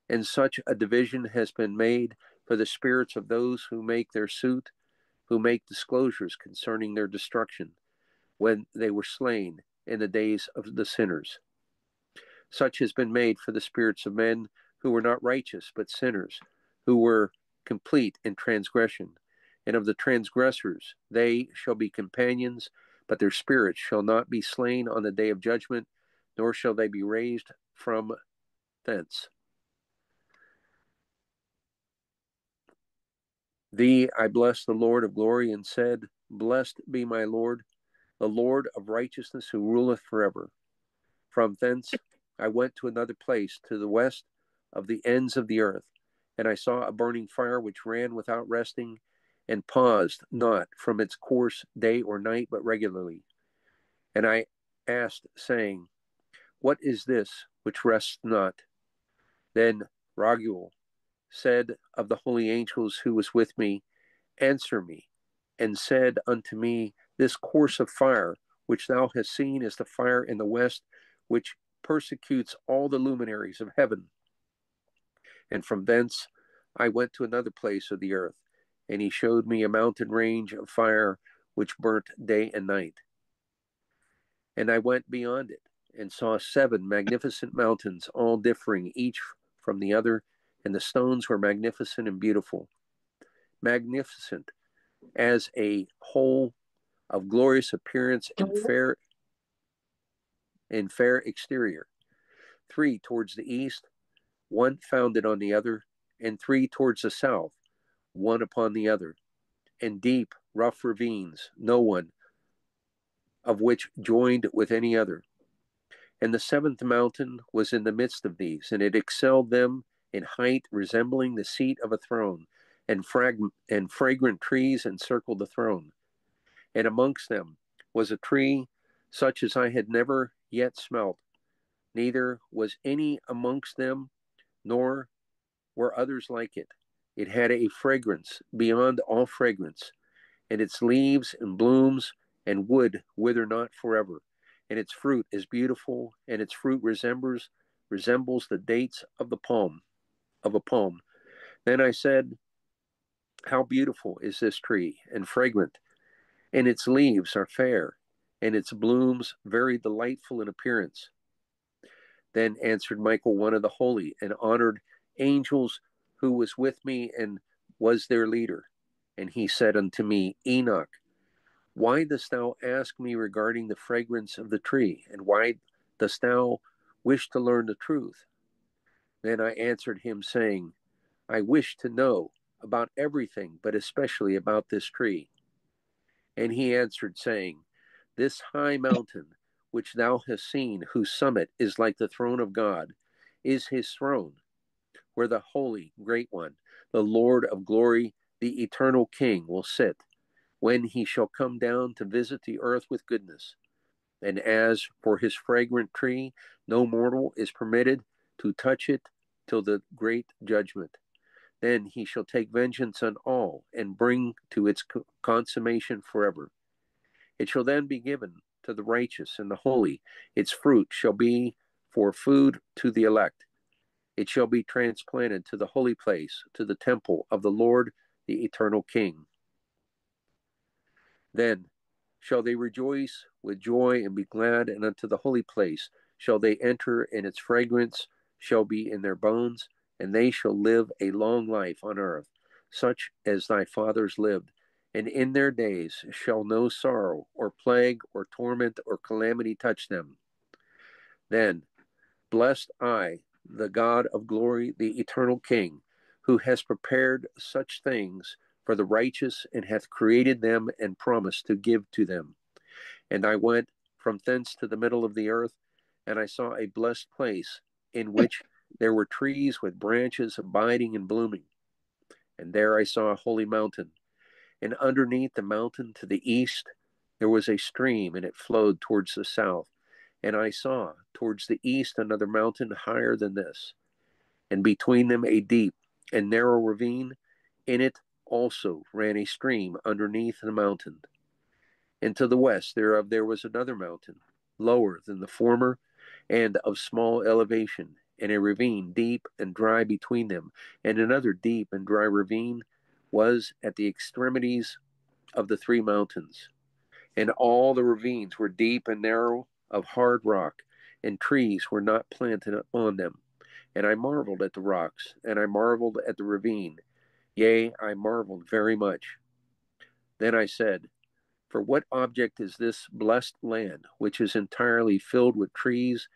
And such a division has been made for the spirits of those who make their suit, who make disclosures concerning their destruction, when they were slain in the days of the sinners. Such has been made for the spirits of men who were not righteous, but sinners, who were complete in transgression. And of the transgressors they shall be companions, but their spirits shall not be slain on the day of judgment, nor shall they be raised from thence. Thee I blessed the Lord of glory, and said, Blessed be my Lord, the Lord of righteousness, who ruleth forever. From thence I went to another place, to the west of the ends of the earth, and I saw a burning fire which ran without resting, and paused not from its course day or night, but regularly. And I asked, saying, What is this which rests not? Then Raguel said of the holy angels who was with me, Answer me, and said unto me, This course of fire which thou hast seen is the fire in the west, which persecutes all the luminaries of heaven. And from thence I went to another place of the earth, and he showed me a mountain range of fire which burnt day and night. And I went beyond it, and saw 7 magnificent mountains, all differing each from the other, and the stones were magnificent and beautiful, magnificent as a whole, of glorious appearance and fair exterior. 3 towards the east, one founded on the other, and 3 towards the south, one upon the other, and deep, rough ravines, no one of which joined with any other. And the 7th mountain was in the midst of these, and it excelled them in height, resembling the seat of a throne, and fragrant trees encircled the throne. And amongst them was a tree such as I had never yet smelt, neither was any amongst them, nor were others like it. It had a fragrance beyond all fragrance, and its leaves and blooms and wood wither not forever, and its fruit is beautiful, and its fruit resembles the dates of a palm. Then I said, How beautiful is this tree, and fragrant, and its leaves are fair, and its blooms very delightful in appearance. Then answered Michael, one of the holy and honored angels, who was with me and was their leader. And he said unto me, Enoch, why dost thou ask me regarding the fragrance of the tree? And why dost thou wish to learn the truth? Then I answered him, saying, I wish to know about everything, but especially about this tree. And he answered, saying, This high mountain, which thou hast seen, whose summit is like the throne of God, is his throne, where the holy great one, the Lord of glory, the eternal King, will sit, when he shall come down to visit the earth with goodness. And as for his fragrant tree, no mortal is permitted to touch it till the great judgment. Then he shall take vengeance on all, and bring to its consummation forever. It shall then be given to the righteous and the holy. Its fruit shall be for food to the elect. It shall be transplanted to the holy place, to the temple of the Lord, the eternal King. Then shall they rejoice with joy and be glad, and unto the holy place shall they enter, and its fragrance shall be in their bones, and they shall live a long life on earth, such as thy fathers lived. And in their days shall no sorrow, or plague, or torment, or calamity touch them. Then blessed I, the God of glory, the eternal King, who has prepared such things for the righteous, and hath created them and promised to give to them. And I went from thence to the middle of the earth, and I saw a blessed place, in which there were trees with branches abiding and blooming. And there I saw a holy mountain, and underneath the mountain to the east there was a stream, and it flowed towards the south. And I saw towards the east another mountain higher than this, and between them a deep and narrow ravine. In it also ran a stream underneath the mountain. And to the west thereof there was another mountain, lower than the former, and of small elevation, and a ravine deep and dry between them. And another deep and dry ravine was at the extremities of the three mountains. And all the ravines were deep and narrow, of hard rock, and trees were not planted on them. And I marveled at the rocks, and I marveled at the ravine. Yea, I marveled very much. Then I said, for what object is this blessed land, which is entirely filled with trees,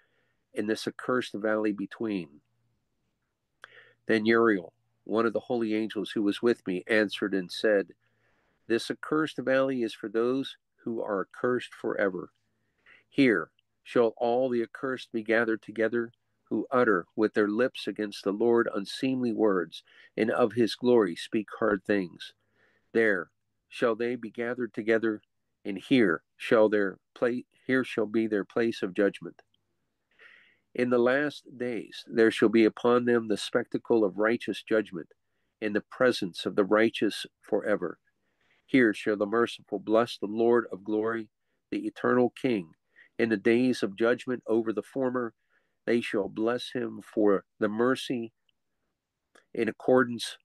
in this accursed valley between? Then Uriel, one of the holy angels who was with me, answered and said, this accursed valley is for those who are accursed forever. Here shall all the accursed be gathered together, who utter with their lips against the Lord unseemly words, and of his glory speak hard things. There shall they be gathered together, and here shall be their place of judgment. In the last days there shall be upon them the spectacle of righteous judgment, in the presence of the righteous forever. Here shall the merciful bless the Lord of glory, the eternal King. In the days of judgment over the former, they shall bless him for the mercy in accordance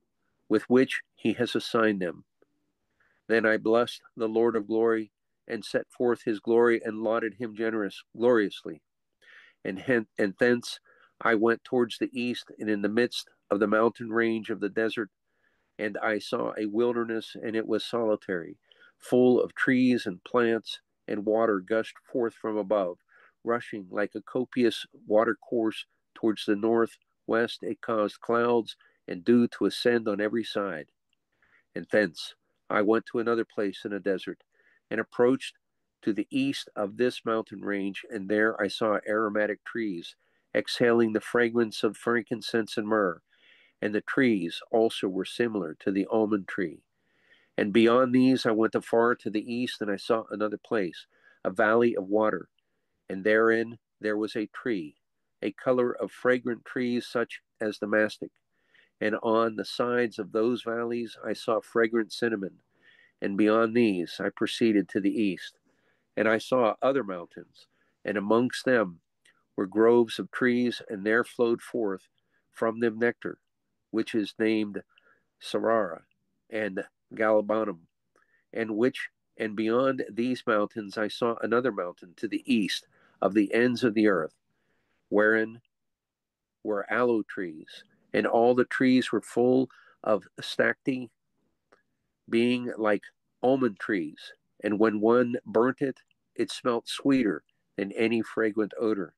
with which he has assigned them. Then I blessed the Lord of glory, and set forth his glory, and lauded him gloriously. And thence I went towards the east, and in the midst of the mountain range of the desert, and I saw a wilderness, and it was solitary, full of trees and plants, and water gushed forth from above, rushing like a copious watercourse towards the northwest. It caused clouds and dew to ascend on every side. And thence I went to another place in a desert, and approached to the east of this mountain range, and there I saw aromatic trees, exhaling the fragrance of frankincense and myrrh, and the trees also were similar to the almond tree. And beyond these I went afar to the east, and I saw another place, a valley of water, and therein there was a tree, a color of fragrant trees such as the mastic. And on the sides of those valleys I saw fragrant cinnamon, and beyond these I proceeded to the east. And I saw other mountains, and amongst them were groves of trees, and there flowed forth from them nectar, which is named Sarara and Galabanum, and beyond these mountains I saw another mountain to the east of the ends of the earth, wherein were aloe trees, and all the trees were full of stacte, being like almond trees, and when one burnt it, it smelt sweeter than any fragrant odor.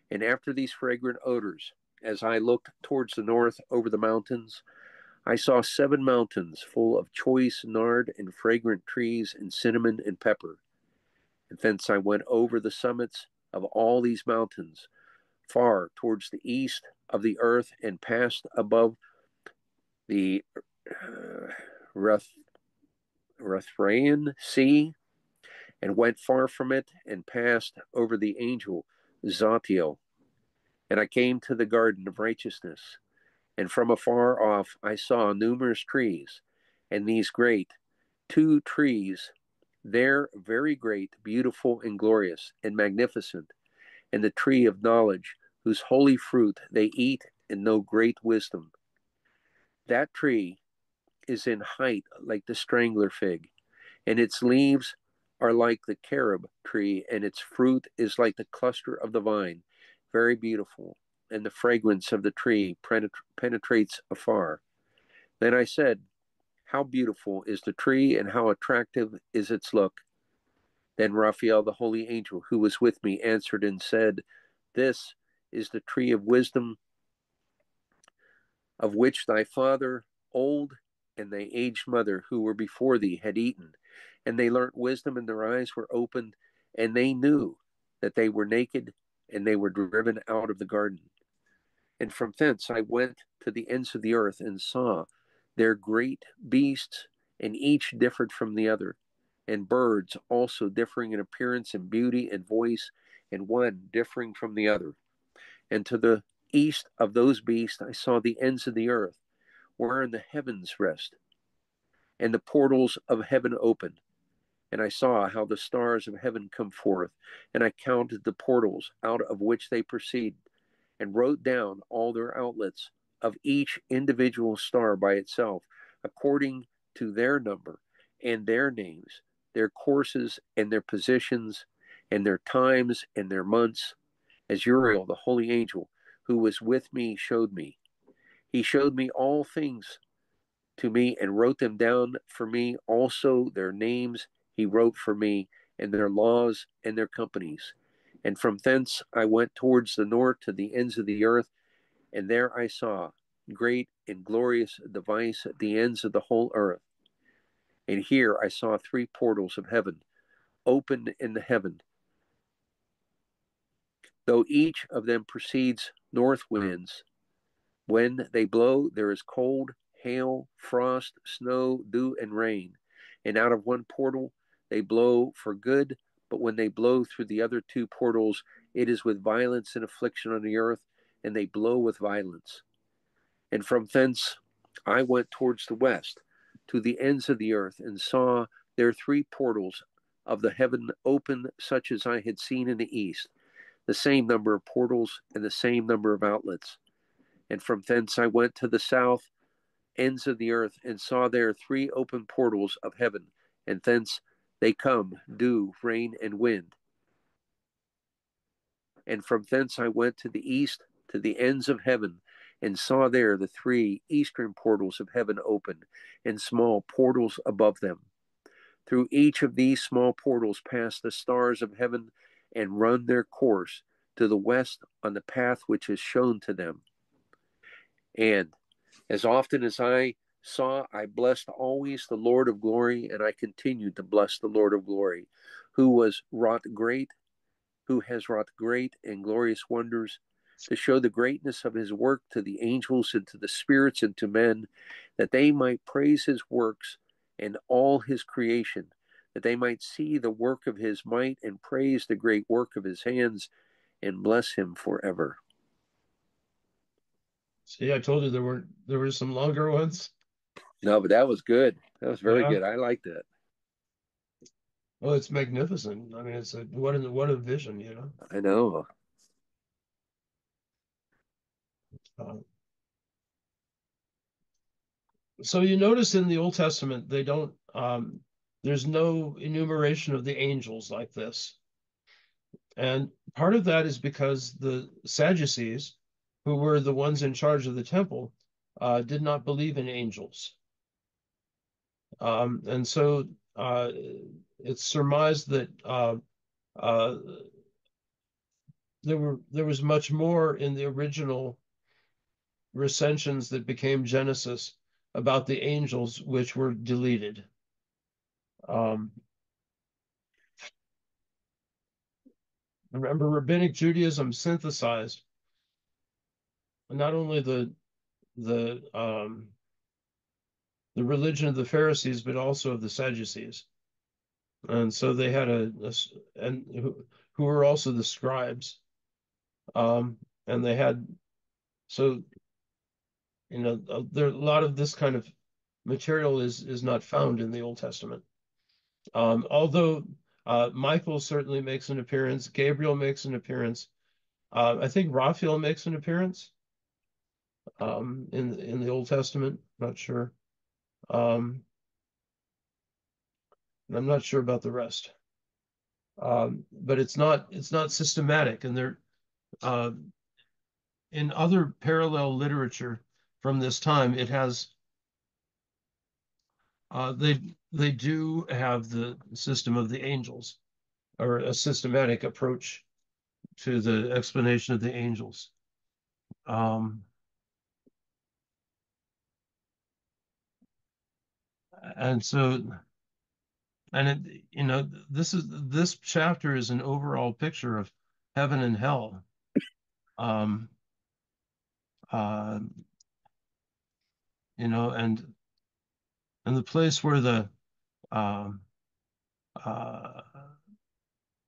And after these fragrant odors, as I looked towards the north over the mountains, I saw 7 mountains full of choice nard and fragrant trees and cinnamon and pepper. And thence I went over the summits of all these mountains, far towards the east of the earth, and passed above the Rethraean Sea, and went far from it, and passed over the angel Zatiel. And I came to the garden of righteousness, and from afar off I saw numerous trees, and these great 2 trees there, very great, beautiful, and glorious, and magnificent, and the tree of knowledge, whose holy fruit they eat and know great wisdom. That tree is in height like the strangler fig, and its leaves are like the carob tree, and its fruit is like the cluster of the vine, very beautiful, and the fragrance of the tree penetrates afar. Then I said, how beautiful is the tree, and how attractive is its look. Then Raphael, the holy angel, who was with me, answered and said, this is the tree of wisdom, of which thy father, old and thy aged mother who were before thee had eaten, and they learnt wisdom, and their eyes were opened, and they knew that they were naked, and they were driven out of the garden. And from thence I went to the ends of the earth, and saw their great beasts, and each differed from the other, and birds also differing in appearance and beauty and voice, and one differing from the other. And to the east of those beasts I saw the ends of the earth, wherein the heavens rest, and the portals of heaven opened. And I saw how the stars of heaven come forth, and I counted the portals out of which they proceed, and wrote down all their outlets of each individual star by itself, according to their number and their names, their courses and their positions, and their times and their months, as Uriel, the holy angel, who was with me, showed me. He showed me all things to me and wrote them down for me. Also their names he wrote for me, and their laws and their companies. And from thence I went towards the north to the ends of the earth, and there I saw great and glorious device at the ends of the whole earth. And here I saw three portals of heaven opened in the heaven, though each of them precedes north winds. When they blow, there is cold, hail, frost, snow, dew, and rain. And out of one portal they blow for good, but when they blow through the other two portals, it is with violence and affliction on the earth, and they blow with violence. And from thence I went towards the west, to the ends of the earth, and saw there three portals of the heaven open, such as I had seen in the east, the same number of portals and the same number of outlets. And from thence I went to the south ends of the earth, and saw there three open portals of heaven, and thence they come dew, rain, and wind. And from thence I went to the east, to the ends of heaven, and saw there the three eastern portals of heaven open, and small portals above them. Through each of these small portals pass the stars of heaven, and run their course to the west on the path which is shown to them. And as often as I saw, I blessed always the Lord of glory, and I continued to bless the Lord of glory, who has wrought great and glorious wonders, to show the greatness of his work to the angels and to the spirits and to men, that they might praise his works and all his creation, that they might see the work of his might and praise the great work of his hands, and bless him forever. See, I told you there were some longer ones. No, but that was good. That was very Yeah. good. I liked that. Oh, it's magnificent. I mean, it's what a vision, you know. I know. So you notice in the Old Testament they don't. There's no enumeration of the angels like this, and part of that is because the Sadducees, who were the ones in charge of the temple, did not believe in angels, and so it's surmised that there was much more in the original recensions that became Genesis about the angels, which were deleted. Remember, Rabbinic Judaism synthesized not only the religion of the Pharisees, but also of the Sadducees, and so they had and who were also the scribes, and they had so there a lot of this kind of material is not found in the Old Testament. Although Michael certainly makes an appearance, Gabriel makes an appearance. I think Raphael makes an appearance in the Old Testament. Not sure. And I'm not sure about the rest. But it's not systematic, and there in other parallel literature from this time, it has they do have the system of the angels, or a systematic approach to the explanation of the angels. and so, and this chapter is an overall picture of heaven and hell. Um, uh, and the place where um, uh,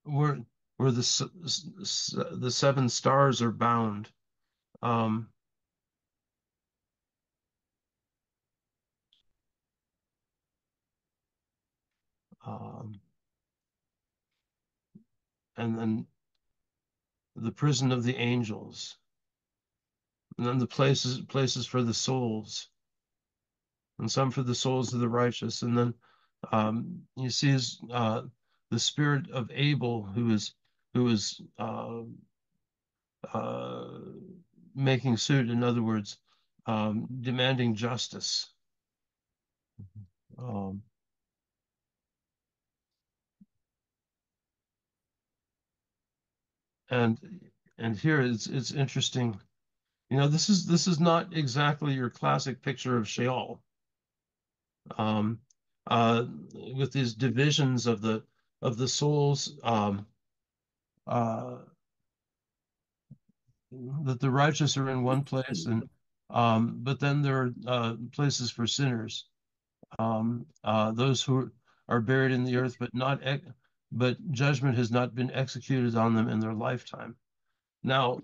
where where the seven stars are bound. Um, um, and then the prison of the angels, and then the places for the souls, and some for the souls of the righteous, and then you see the spirit of Abel, who is making suit. In other words, demanding justice. Um, and and here it's interesting. This is not exactly your classic picture of Sheol. Um, with these divisions of the souls, that the righteous are in one place, and but then there are places for sinners, those who are buried in the earth, but judgment has not been executed on them in their lifetime. Now,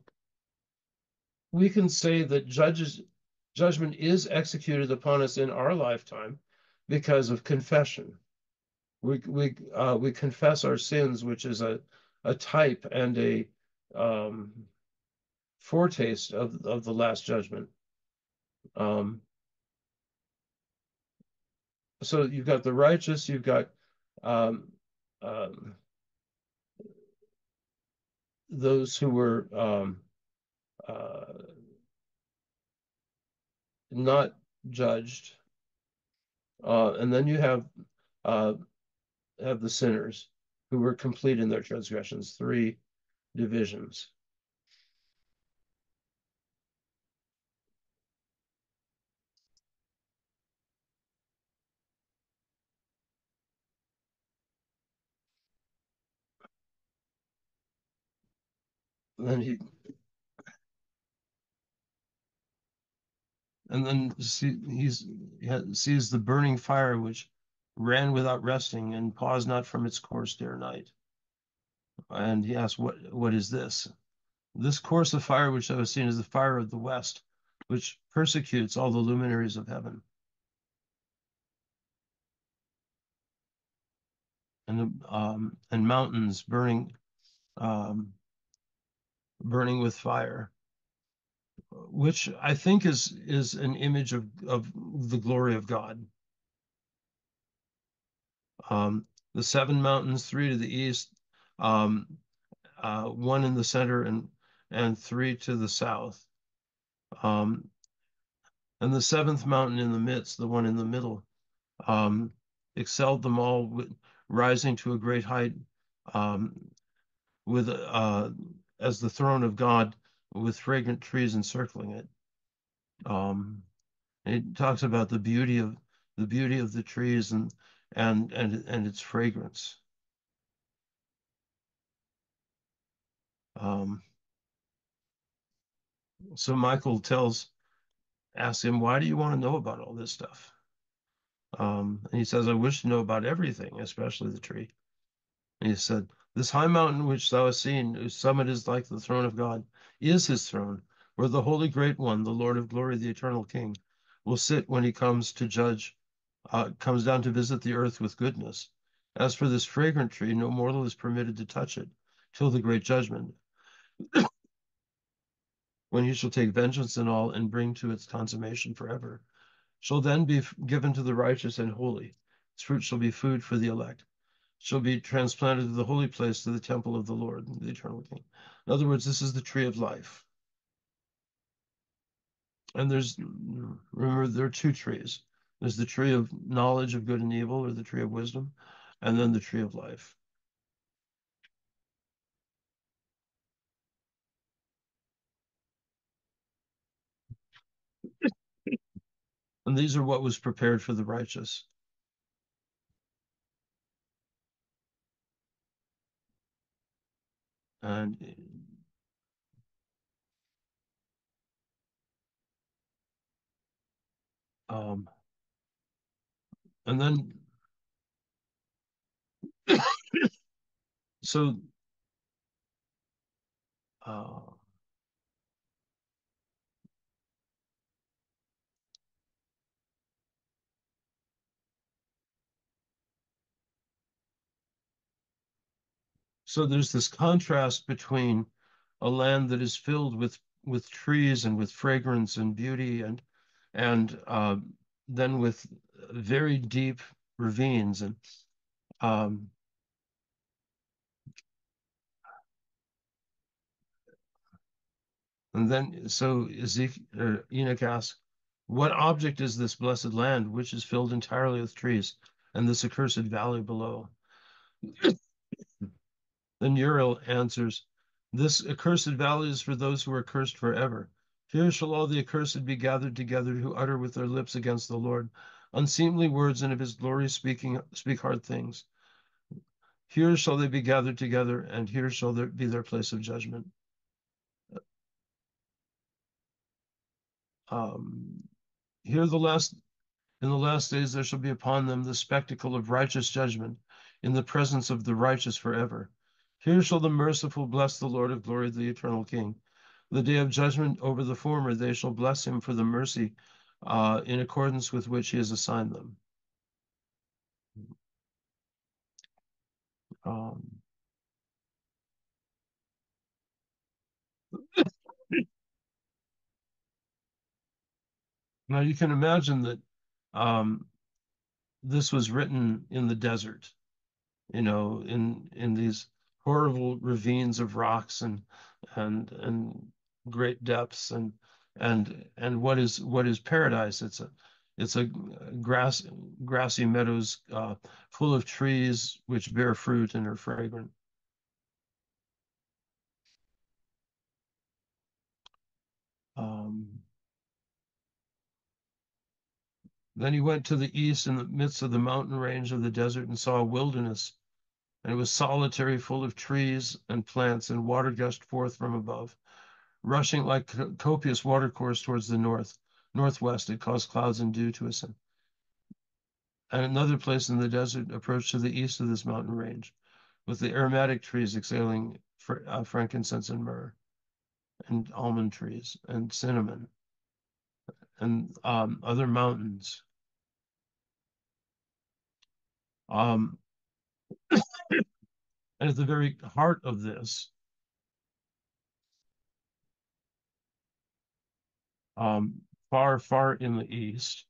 we can say that judgment is executed upon us in our lifetime because of confession. We confess our sins, which is a type and a foretaste of the last judgment. So you've got the righteous, you've got um, um, those who were uh, not judged, and then you uh, have the sinners who were complete in their transgressions. Three divisions. And then he sees the burning fire which ran without resting and paused not from its course day or night. And he asks, what is this? This course of fire which I was seeing is the fire of the west, which persecutes all the luminaries of heaven. And mountains um, burning with fire, which I think is an image of the glory of God. The seven mountains, three to the east, one in the center, and three to the south. And the seventh mountain in the midst, the one in the middle, excelled them all, rising to a great height, with as the throne of God, with fragrant trees encircling it. It talks about the beauty of the trees and its fragrance. So Michael asks him, why do you want to know about all this stuff? And he says, I wish to know about everything, especially the tree. And he said, this high mountain which thou hast seen, whose summit is like the throne of God, is his throne, where the Holy Great One, the Lord of glory, the eternal King, will sit when he comes to judge, comes down to visit the earth with goodness. As for this fragrant tree, no mortal is permitted to touch it till the great judgment, when he shall take vengeance in all and bring to its consummation forever. Shall then be given to the righteous and holy. Its fruit shall be food for the elect. Shall be transplanted to the holy place, to the temple of the Lord, the eternal King. In other words, this is the tree of life. And remember, there are two trees. There's the tree of knowledge of good and evil, or the tree of wisdom, and then the tree of life. And these are what was prepared for the righteous. And um, and then so uh, so there's this contrast between a land that is filled with trees and with fragrance and beauty and then with very deep ravines um, and then so Enoch asks, "What object is this blessed land which is filled entirely with trees, and this accursed valley below?" Then Uriel answers, "This accursed valley is for those who are cursed forever. Here shall all the accursed be gathered together who utter with their lips against the Lord unseemly words, and of his glory speak hard things. Here shall they be gathered together, and here shall there be their place of judgment." Um, here in the last days there shall be upon them the spectacle of righteous judgment in the presence of the righteous forever. Here shall the merciful bless the Lord of glory, the eternal King. The day of judgment over the former, they shall bless him for the mercy in accordance with which he has assigned them. Um, Now you can imagine that um, this was written in the desert, in these horrible ravines of rocks and great depths and what is paradise? It's a grassy meadows full of trees which bear fruit and are fragrant. Um, Then he went to the east in the midst of the mountain range of the desert and saw a wilderness, and it was solitary, full of trees and plants, and water gushed forth from above, rushing like copious watercourse towards the northwest. It caused clouds and dew to ascend. And another place in the desert approached to the east of this mountain range, with the aromatic trees exhaling frankincense and myrrh, and almond trees and cinnamon, and other mountains. Um, and at the very heart of this, far, far in the east,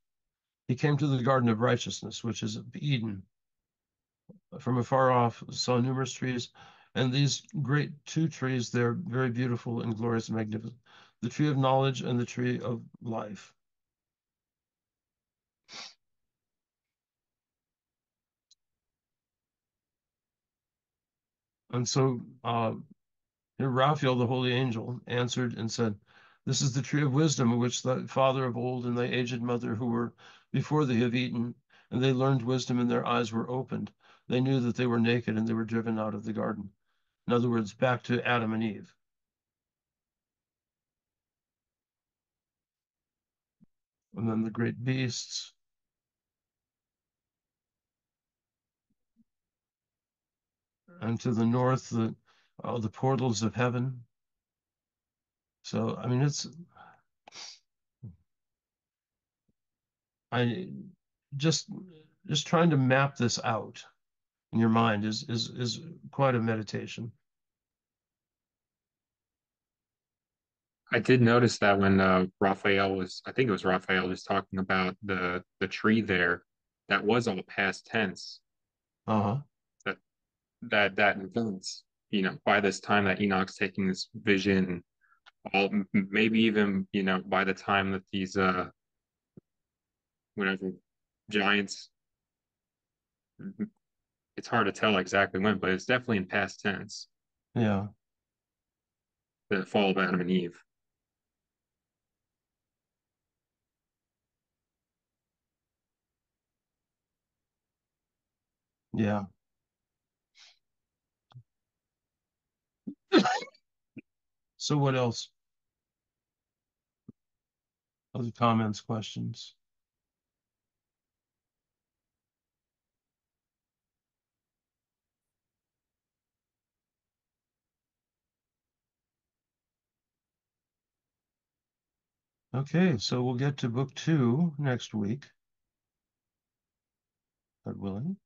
he came to the Garden of Righteousness, which is Eden. From afar off, saw numerous trees, and these great two trees, they're very beautiful and glorious and magnificent. The tree of knowledge and the tree of life. And so here Raphael, the holy angel, answered and said, "This is the tree of wisdom, which thy father of old and thy aged mother who were before thee have eaten, and they learned wisdom, and their eyes were opened. They knew that they were naked, and they were driven out of the garden." In other words, back to Adam and Eve. And then the great beasts. And to the north, the portals of heaven. So, I mean, I just just trying to map this out in your mind is quite a meditation. I did notice that when I think it was Raphael was talking about the tree there, that was all past tense. Uh-huh. That that events, by this time that Enoch's taking this vision, maybe even by the time that these whatever giants, it's hard to tell exactly when, but it's definitely in past tense. Yeah. The fall of Adam and Eve. Yeah. So what else? Other comments, questions? Okay, so we'll get to book 2 next week, God willing.